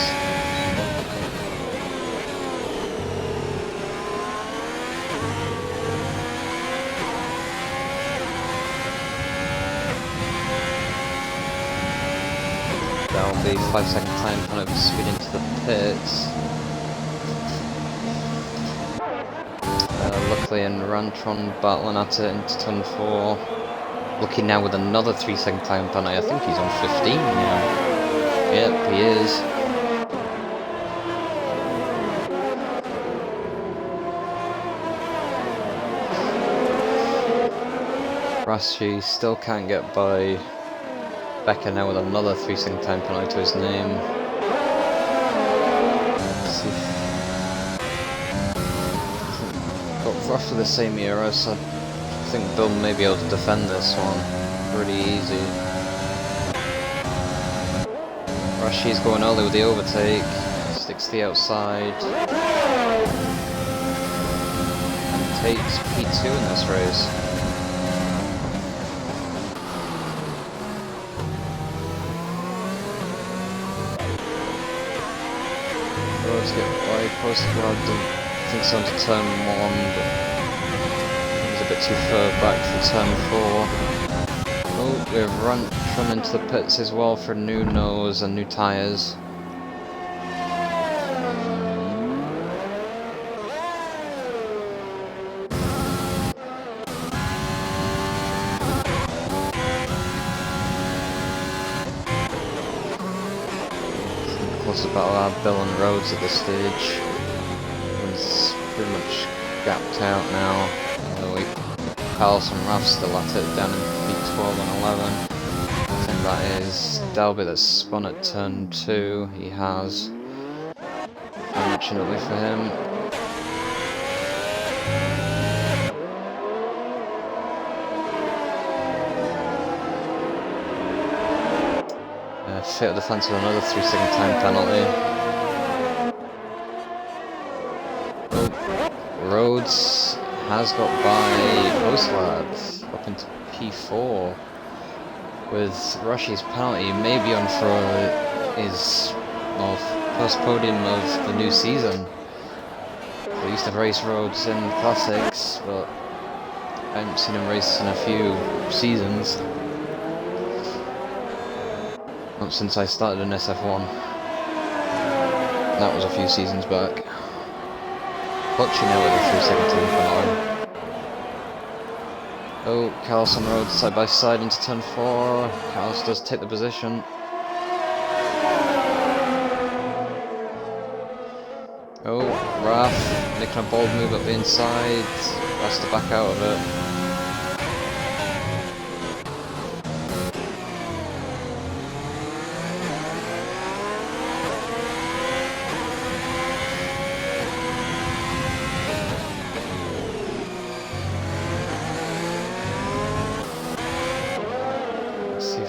That'll be 5-second time kind of speed into the pits. Luckily in Rantron battling at it into turn 4. Looking now with another 3-second time penalty. I think he's on 15 now. Yep, he is. Rashi still can't get by Becca now with another 3-second time penalty to his name. Let's see. Got roughly the same era, so I think Bill may be able to defend this one pretty easy. Rashi's going early with the overtake, sticks to the outside, and takes P2 in this race. Let's get by post squad, I think so into turn 1, but he's a bit too far back for turn 4. Oh, we've run into the pits as well for new nose and new tyres. Close battle are Bill and Rhodes at this stage. Everyone's pretty much gapped out now. Carlos and Raff still at it down in P12 and 11. That is Dalby that's spun at turn 2. He has. Unfortunately for him. Fatal defense with another 3-second time penalty. Oh, Rhodes has got by Postlads up into P4. With Rushy's penalty, maybe on for his first podium of the new season. They used to race Rhodes in classics, but I haven't seen him race in a few seasons. Not since I started in SF1. That was a few seasons back. Clutching out with a 3-second time penalty. Oh, Carlos on the road side by side into turn 4. Carlos does take the position. Oh, Raph making a bold move up the inside. Has to back out of it.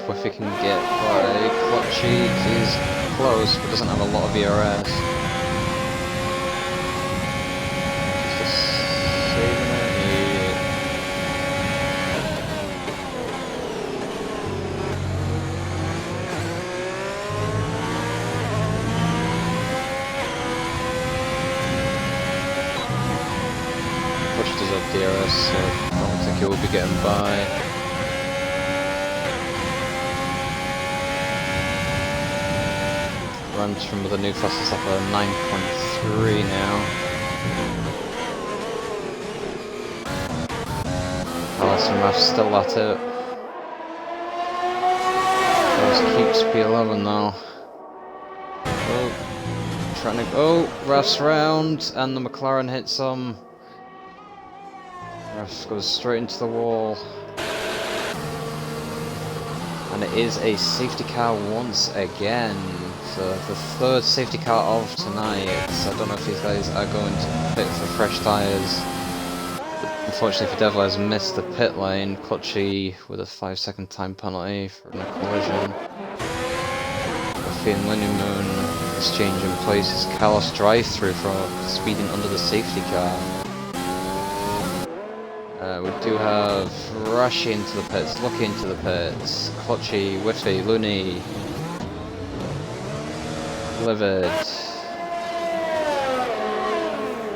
If he can get by Clutchy, he's close but doesn't have a lot of ERS. Just saving it. Clutch does have DRS, so I don't think he will be getting by. Runs from the new fastest up a 9.3 now. Carlos and Raph still at it. Carlos keeps P11 now. Oh, trying to. Oh, Raph's round, and the McLaren hits him. Raph goes straight into the wall. And it is a safety car once again. So the third safety car of tonight. So I don't know if these guys are going to pit for fresh tyres. Unfortunately for Devil has missed the pit lane. Clutchy with a 5-second time penalty for a collision. Buffy and Linny Moon exchange in places. Carlos drive through for speeding under the safety car. We do have Rushy into the pits, Lucky into the pits, Clutchy, Whiffy, Looney, Livid.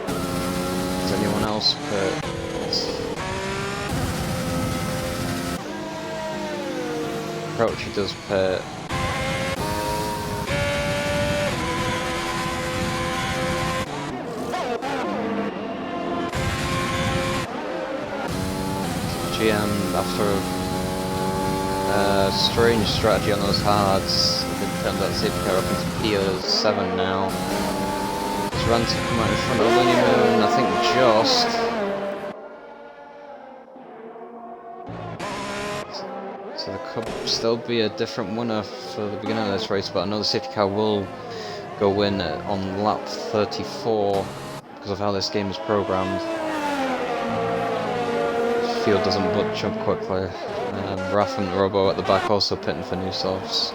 Does anyone else pit? Crouchy does pit. GM, after a strange strategy on those hards, they turned that safety car up into P7 now. It's run to come out in front of Looney Moon, I think just. So there could still be a different winner for the beginning of this race, but I know the safety car will go in on lap 34 because of how this game is programmed. Field doesn't butch up quickly. Raph and Robo at the back also pitting for new softs.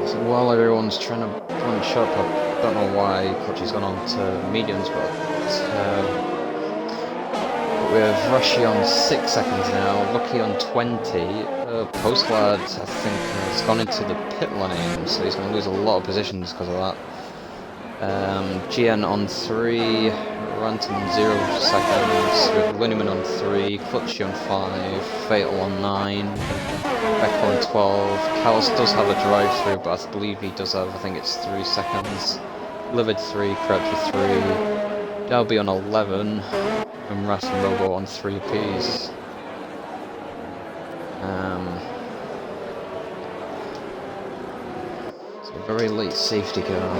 So while everyone's trying to punch up, I don't know why Clutchy's gone on to mediums, but we have Rushy on 6 seconds now, Lucky on 20. Postlad, I think, has gone into the pit lane, so he's going to lose a lot of positions because of that. GN on 3, Ranton 0 seconds, with Winneman on 3, Clutchy on 5, Fatal on 9, Becker on 12. Carlos does have a drive through, but I believe he does have, I think it's 3 seconds. Livid 3, Croucher 3, Dalby on 11. And Ras and Robo on 3 apiece. So Very late safety car.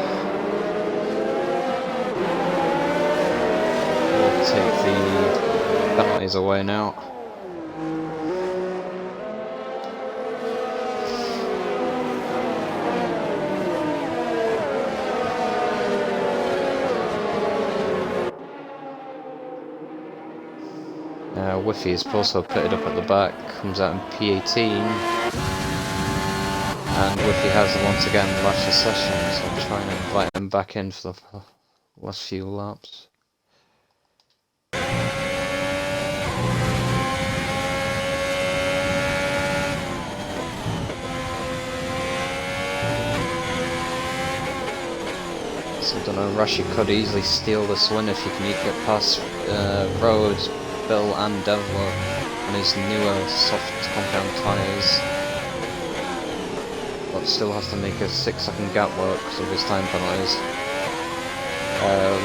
We'll take the penalties away now. Whiffy is also pitted up at the back, comes out in P18, and Whiffy has once again lashed the session, so I'm trying to invite him back in for the last few laps. So I don't know, Rashi could easily steal this win if he can get past Rhodes, Bill and Devler on his newer soft compound tyres, but still has to make a 6-second gap work because of his time penalties.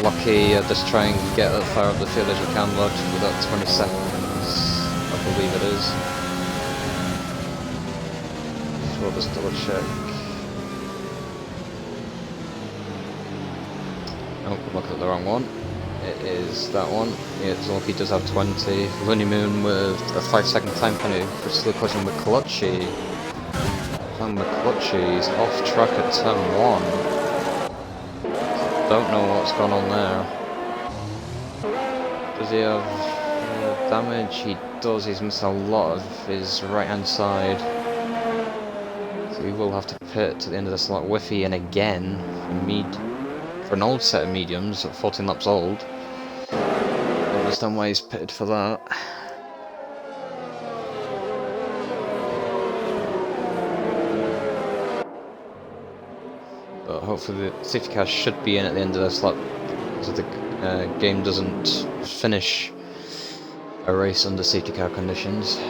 Lucky, just try and get as far up the field as you can, Lodge, with that 20 seconds, I believe it is. So we'll just double check. Oh, look at the wrong one. It is that one. Yeah, Lucky does have 20. Looney Moon with a 5-second time penalty for still collision with Clutchy. And McClutchy's off track at turn 1. Don't know what's gone on there. Does he have damage? He does. He's missed a lot of his right hand side. So he will have to pit to the end of the slot. Whiffy in again for an old set of mediums, 14 laps old. I don't understand why he's pitted for that. But hopefully the safety car should be in at the end of this lap, so the game doesn't finish a race under safety car conditions.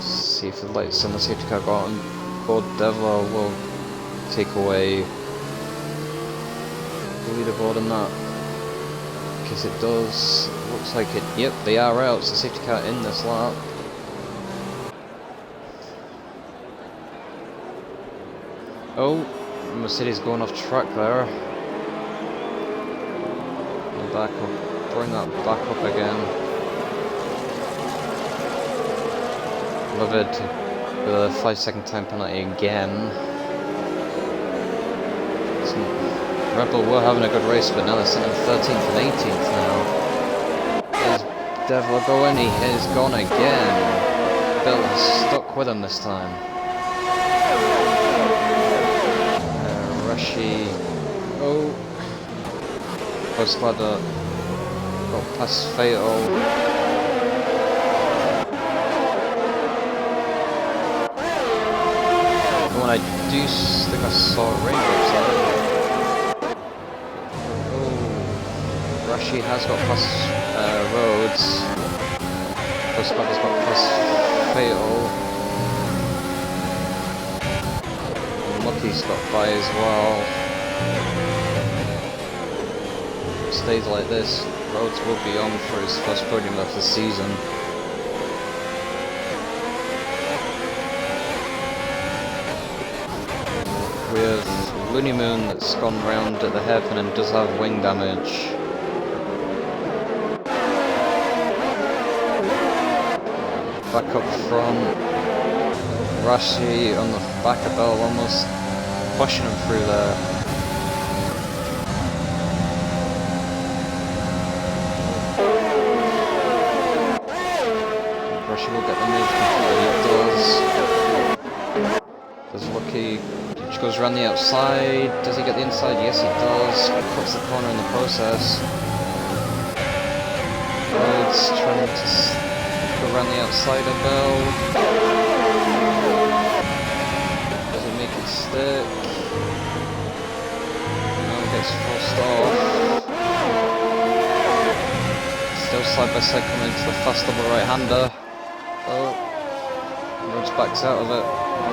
See if the lights on the safety car go on board. Devler will take away the leaderboard in that. Because it does, looks like it, yep, they are out, it's the safety car in this lap. Oh, Mercedes going off track there. And back up, bring that back up again. Lovett with a 5-second time penalty again. Red Bull were having a good race, but now they're sitting 13th and 18th now. Is Devler going? He is gone again. Bill has stuck with him this time. Rashi. Oh. Post ladder. Got past Fatal. I do think I saw a rainbow outside. Oh, Rashi has got past Rhodes. Postcard has got past Fatal. Lucky's got by as well. If it stays like this, Rhodes will be on for his first podium of the season. We have Looney Moon that's gone round at the hairpin and does have wing damage. Back up front, Rashi on the back of Bell, almost pushing him through there. Rashi will get the move completely, he does. Does Lucky. She goes around the outside. Does he get the inside? Yes, he does. Cuts the corner in the process. Rhodes trying to go around the outside of Bell. Does he make it stick? No, he gets forced off. Still side by side coming into the fast double right-hander. Oh, Rhodes backs out of it.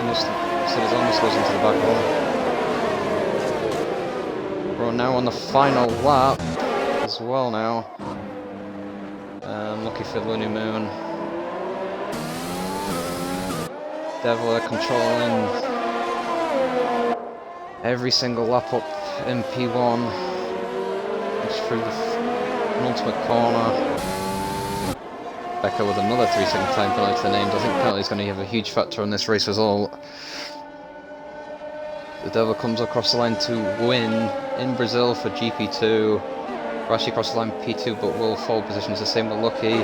Mercedes almost goes into the back wall. We're now on the final lap as well now. Lucky for Looney Moon. Devler controlling every single lap up in P1. It's through the penultimate corner. Becker with another 3-second time penalty to the names. I think penalty is going to have a huge factor on this race result. The Devil comes across the line to win in Brazil for GP2. Rashi across the line P2, but will fall positions the same with Lucky.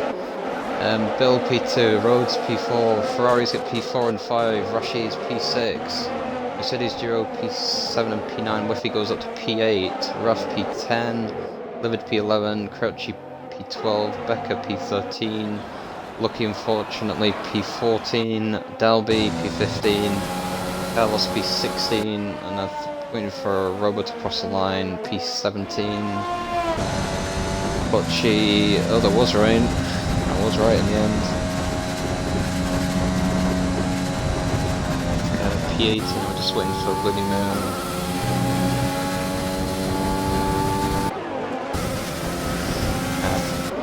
Bill P2, Rhodes P4, Ferraris get P4 and 5, Rashi is P6, Mercedes Giro P7 and P9, Whiffy goes up to P8, Ruff P10, Livid P11, Crouchy P12, Becker P13, Lucky unfortunately P14, Delby P15, Carlos P16, and I'm waiting for Robert to cross the line, P17, Butchie, oh there was rain. I was right in the end. P18, we're just waiting for Looney Moon.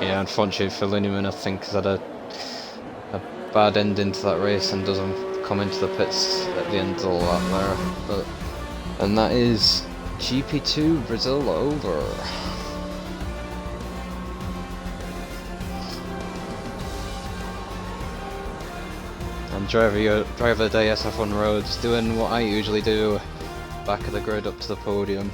Yeah, unfortunately for Looney Moon, I think he's had a bad ending to that race and doesn't come into the pits at the end of the lap there. And that is GP2 Brazil over. And driver of the day SF1 Roads doing what I usually do, back of the grid up to the podium.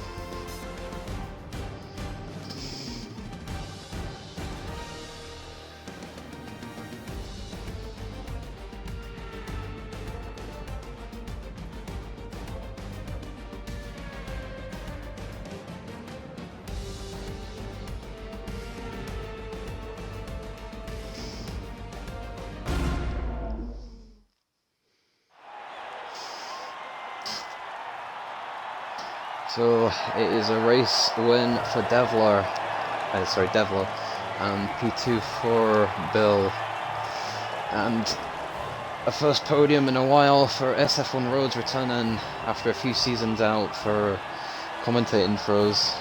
So it is a race win for Devler, and P2 for Bill, and a first podium in a while for SF1 Roads, returning after a few seasons out for commentating for us.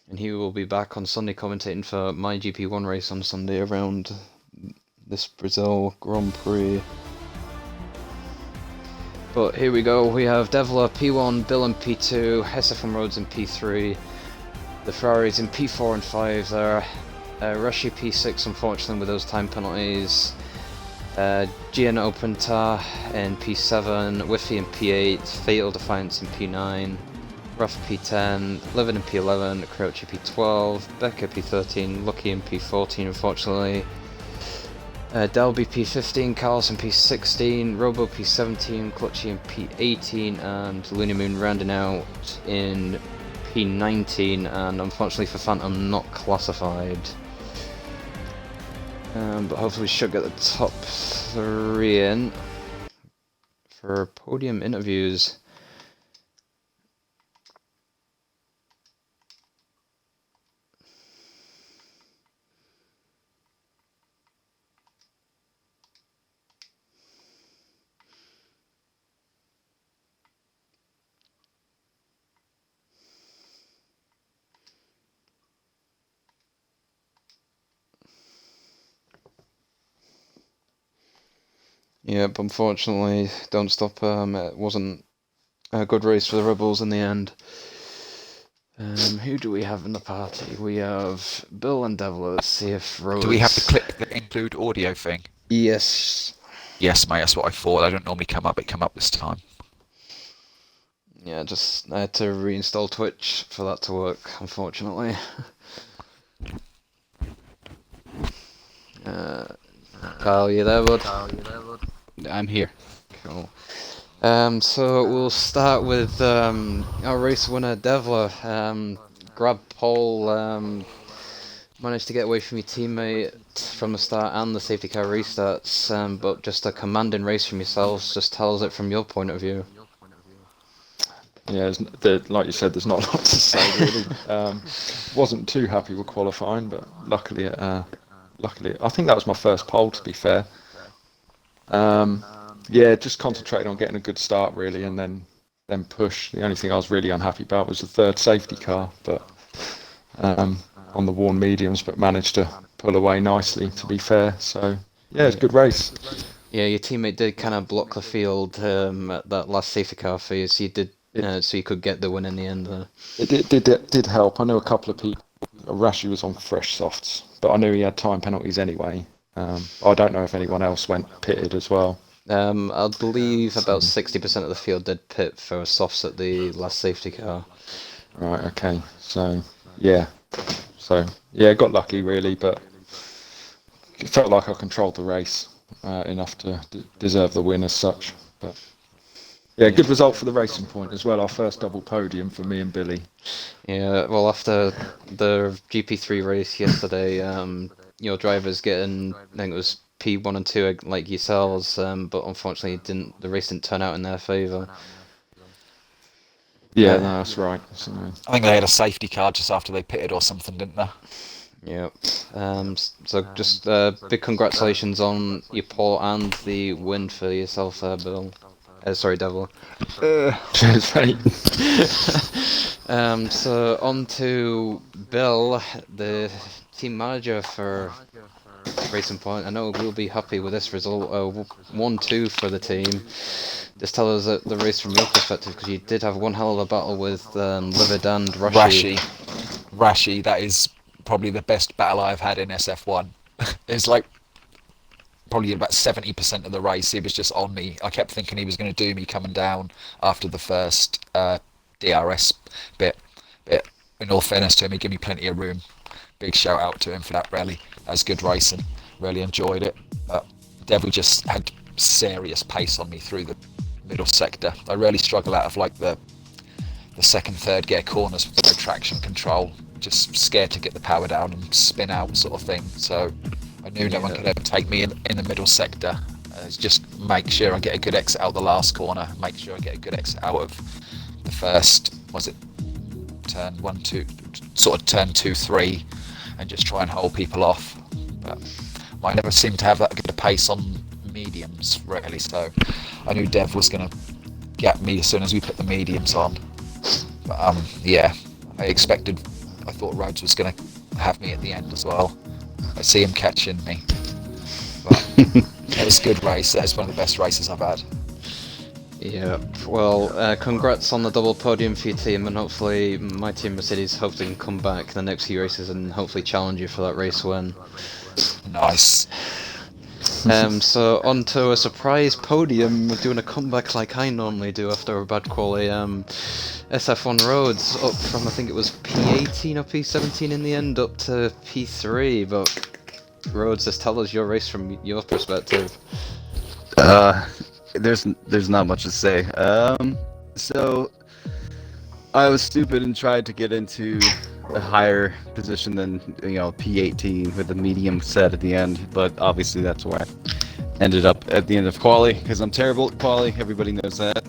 And he will be back on Sunday commentating for my GP1 race on Sunday around this Brazil Grand Prix. But here we go, we have Devler P1, Bill in P2, SF1 Roads in P3, the Ferraris in P4 and 5 there, Rashi P6 unfortunately with those time penalties, GN Openta in P7, Whiffy in P8, Fatal Defiance in P9, Ruff P10, Livin in P11, Crouchy P12, Becker P13, Lucky in P14 unfortunately, Delby P15, Carlson P16, Robo P17, Clutchy in P18, and Looney Moon rounding out in P19, and unfortunately for Phantom not classified. But hopefully we should get the top 3 in for podium interviews. Yep, unfortunately, don't stop. It wasn't a good race for the Rebels in the end. Who do we have in the party? We have Bill and Devler. Let's see if Rose... Do we have to click the include audio thing? Yes. Yes, mate, that's what I thought. I don't normally come up. It came up this time. Yeah, I had to reinstall Twitch for that to work, unfortunately. Kyle, you there, bud? I'm here. Cool. So we'll start with our race winner, Devler. Grab pole, managed to get away from your teammate from the start and the safety car restarts, but just a commanding race from yourselves. Just tells it from your point of view. Yeah, like you said, there's not a lot to say really. Wasn't too happy with qualifying, but luckily, I think that was my first pole, to be fair. Yeah, just concentrated on getting a good start really, and then push. The only thing I was really unhappy about was the third safety car, but on the worn mediums, but managed to pull away nicely, to be fair. So, yeah, it's a good race. Yeah, your teammate did kind of block the field at that last safety car phase. He did, It, so you could get the win in the end. it did help. I know a couple of people. Rashi was on fresh softs, but I knew he had time penalties anyway. I don't know if anyone else went pitted as well. I believe about 60% of the field did pit for softs at the last safety car. Right, okay. So, yeah. Got lucky really, but it felt like I controlled the race enough to deserve the win as such. But yeah, good result for the Racing Point as well. Our first double podium for me and Billy. Yeah, well, after the GP3 race yesterday, your drivers getting, I think it was P1 and 2 like yourselves, but unfortunately the race didn't turn out in their favour. Yeah, no, that's right. So, I think they had a safety car just after they pitted or something, didn't they? yeah. So just big congratulations on your pole and the win for yourself there, Bill. Sorry, Devil. cheers, mate. So on to Bill, the team manager for Racing Point. I know we'll be happy with this result. 1-2 for the team. Just tell us the race from your perspective, because you did have one hell of a battle with Livid and Rashi. Rashi, that is probably the best battle I've had in SF1. It's like probably about 70% of the race he was just on me. I kept thinking he was going to do me coming down after the first DRS bit. But in all fairness to him, he gave me plenty of room. Big shout out to him for that rally. That was good racing. Really enjoyed it. Devil just had serious pace on me through the middle sector. I really struggle out of like the second, third gear corners with no traction control. Just scared to get the power down and spin out sort of thing. So I knew no one could ever take me in the middle sector. Just make sure I get a good exit out the last corner. Make sure I get a good exit out of the first, was it turn 1, 2, sort of turn 2, 3, and just try and hold people off. But I never seemed to have that good a pace on mediums really, so I knew Dev was going to get me as soon as we put the mediums on. But yeah, I thought Rhodes was going to have me at the end as well. I see him catching me. But it was a good race. It's one of the best races I've had. Yeah, well, congrats on the double podium for your team, and hopefully my team Mercedes hopefully can come back in the next few races and hopefully challenge you for that race win. Nice. So on to a surprise podium, doing a comeback like I normally do after a bad quali. SF1 Rhodes up from, I think it was P18 or P17 in the end, up to P3, but Rhodes, just tell us your race from your perspective. There's not much to say. So I was stupid and tried to get into a higher position than P18 with the medium set at the end, but obviously that's where I ended up at the end of quali, because I'm terrible at quali. Everybody knows that.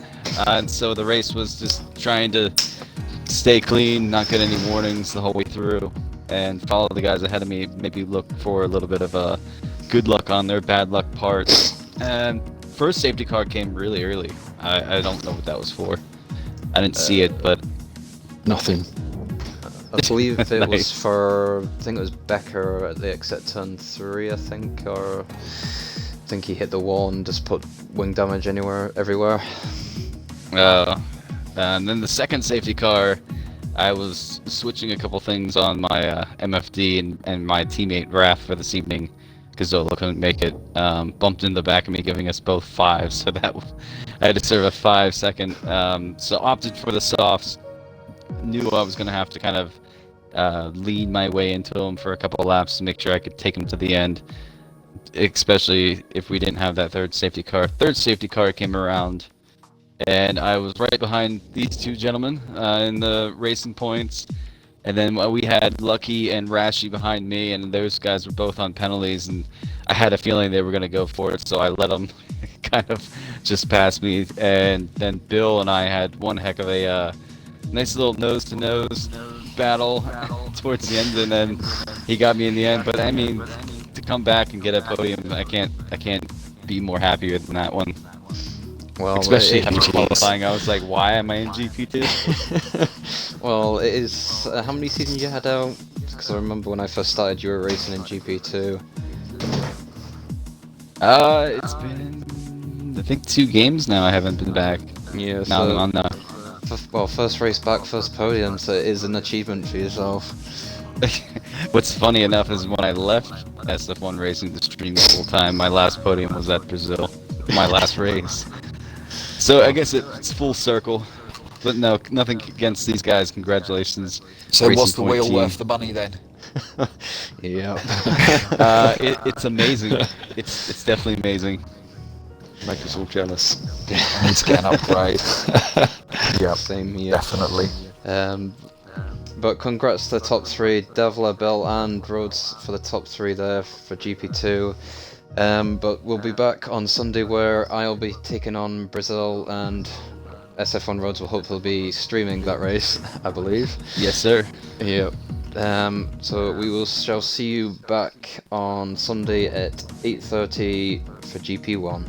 And so the race was just trying to stay clean, not get any warnings the whole way through, and follow the guys ahead of me. Maybe look for a little bit of good luck on their bad luck parts. And first safety car came really early. I don't know what that was for. I didn't see it, but Nothing. I believe it was for, I think it was Becker at the exit turn 3, I think, or I think he hit the wall and just put wing damage everywhere. And then the second safety car, I was switching a couple things on my MFD, and my teammate Raph for this evening, because Zola couldn't make it, bumped in the back of me, giving us both 5, so that I had to serve a 5-second. So opted for the softs. Knew I was going to have to kind of lead my way into him for a couple of laps to make sure I could take him to the end, especially if we didn't have that third safety car. Third safety car came around, and I was right behind these two gentlemen in the racing points. And then we had Lucky and Rashi behind me, and those guys were both on penalties, and I had a feeling they were going to go for it, so I let them kind of just pass me. And then Bill and I had one heck of a nice little nose-to-nose battle towards the end, and then he got me in the end. But I mean, to come back and get a podium, I can't be more happier than that one. Well, especially after qualifying, I was like, why am I in GP2? Well, it is. How many seasons you had out? Because I remember when I first started, you were racing in GP2. It's been I think 2 games now. I haven't been back. Yeah. Now I'm So, on well, first race back, first podium. So it is an achievement for yourself. What's funny enough is when I left SF1 Racing to stream full time, my last podium was at Brazil, my last race. So I guess it's full circle. But no, nothing against these guys. Congratulations. So Racing what's the Point wheel team. worth the money then? Yeah. It's amazing. It's definitely amazing. Make us all jealous. I need to get an upgrade. Yep, Same here. definitely. But congrats to the top 3, Devler, Bell and Rhodes for the top 3 there for GP2. But we'll be back on Sunday where I'll be taking on Brazil and SF1 Rhodes will hopefully be streaming that race, I believe. Yes, sir. Yep. So we shall see you back on Sunday at 8:30 for GP1.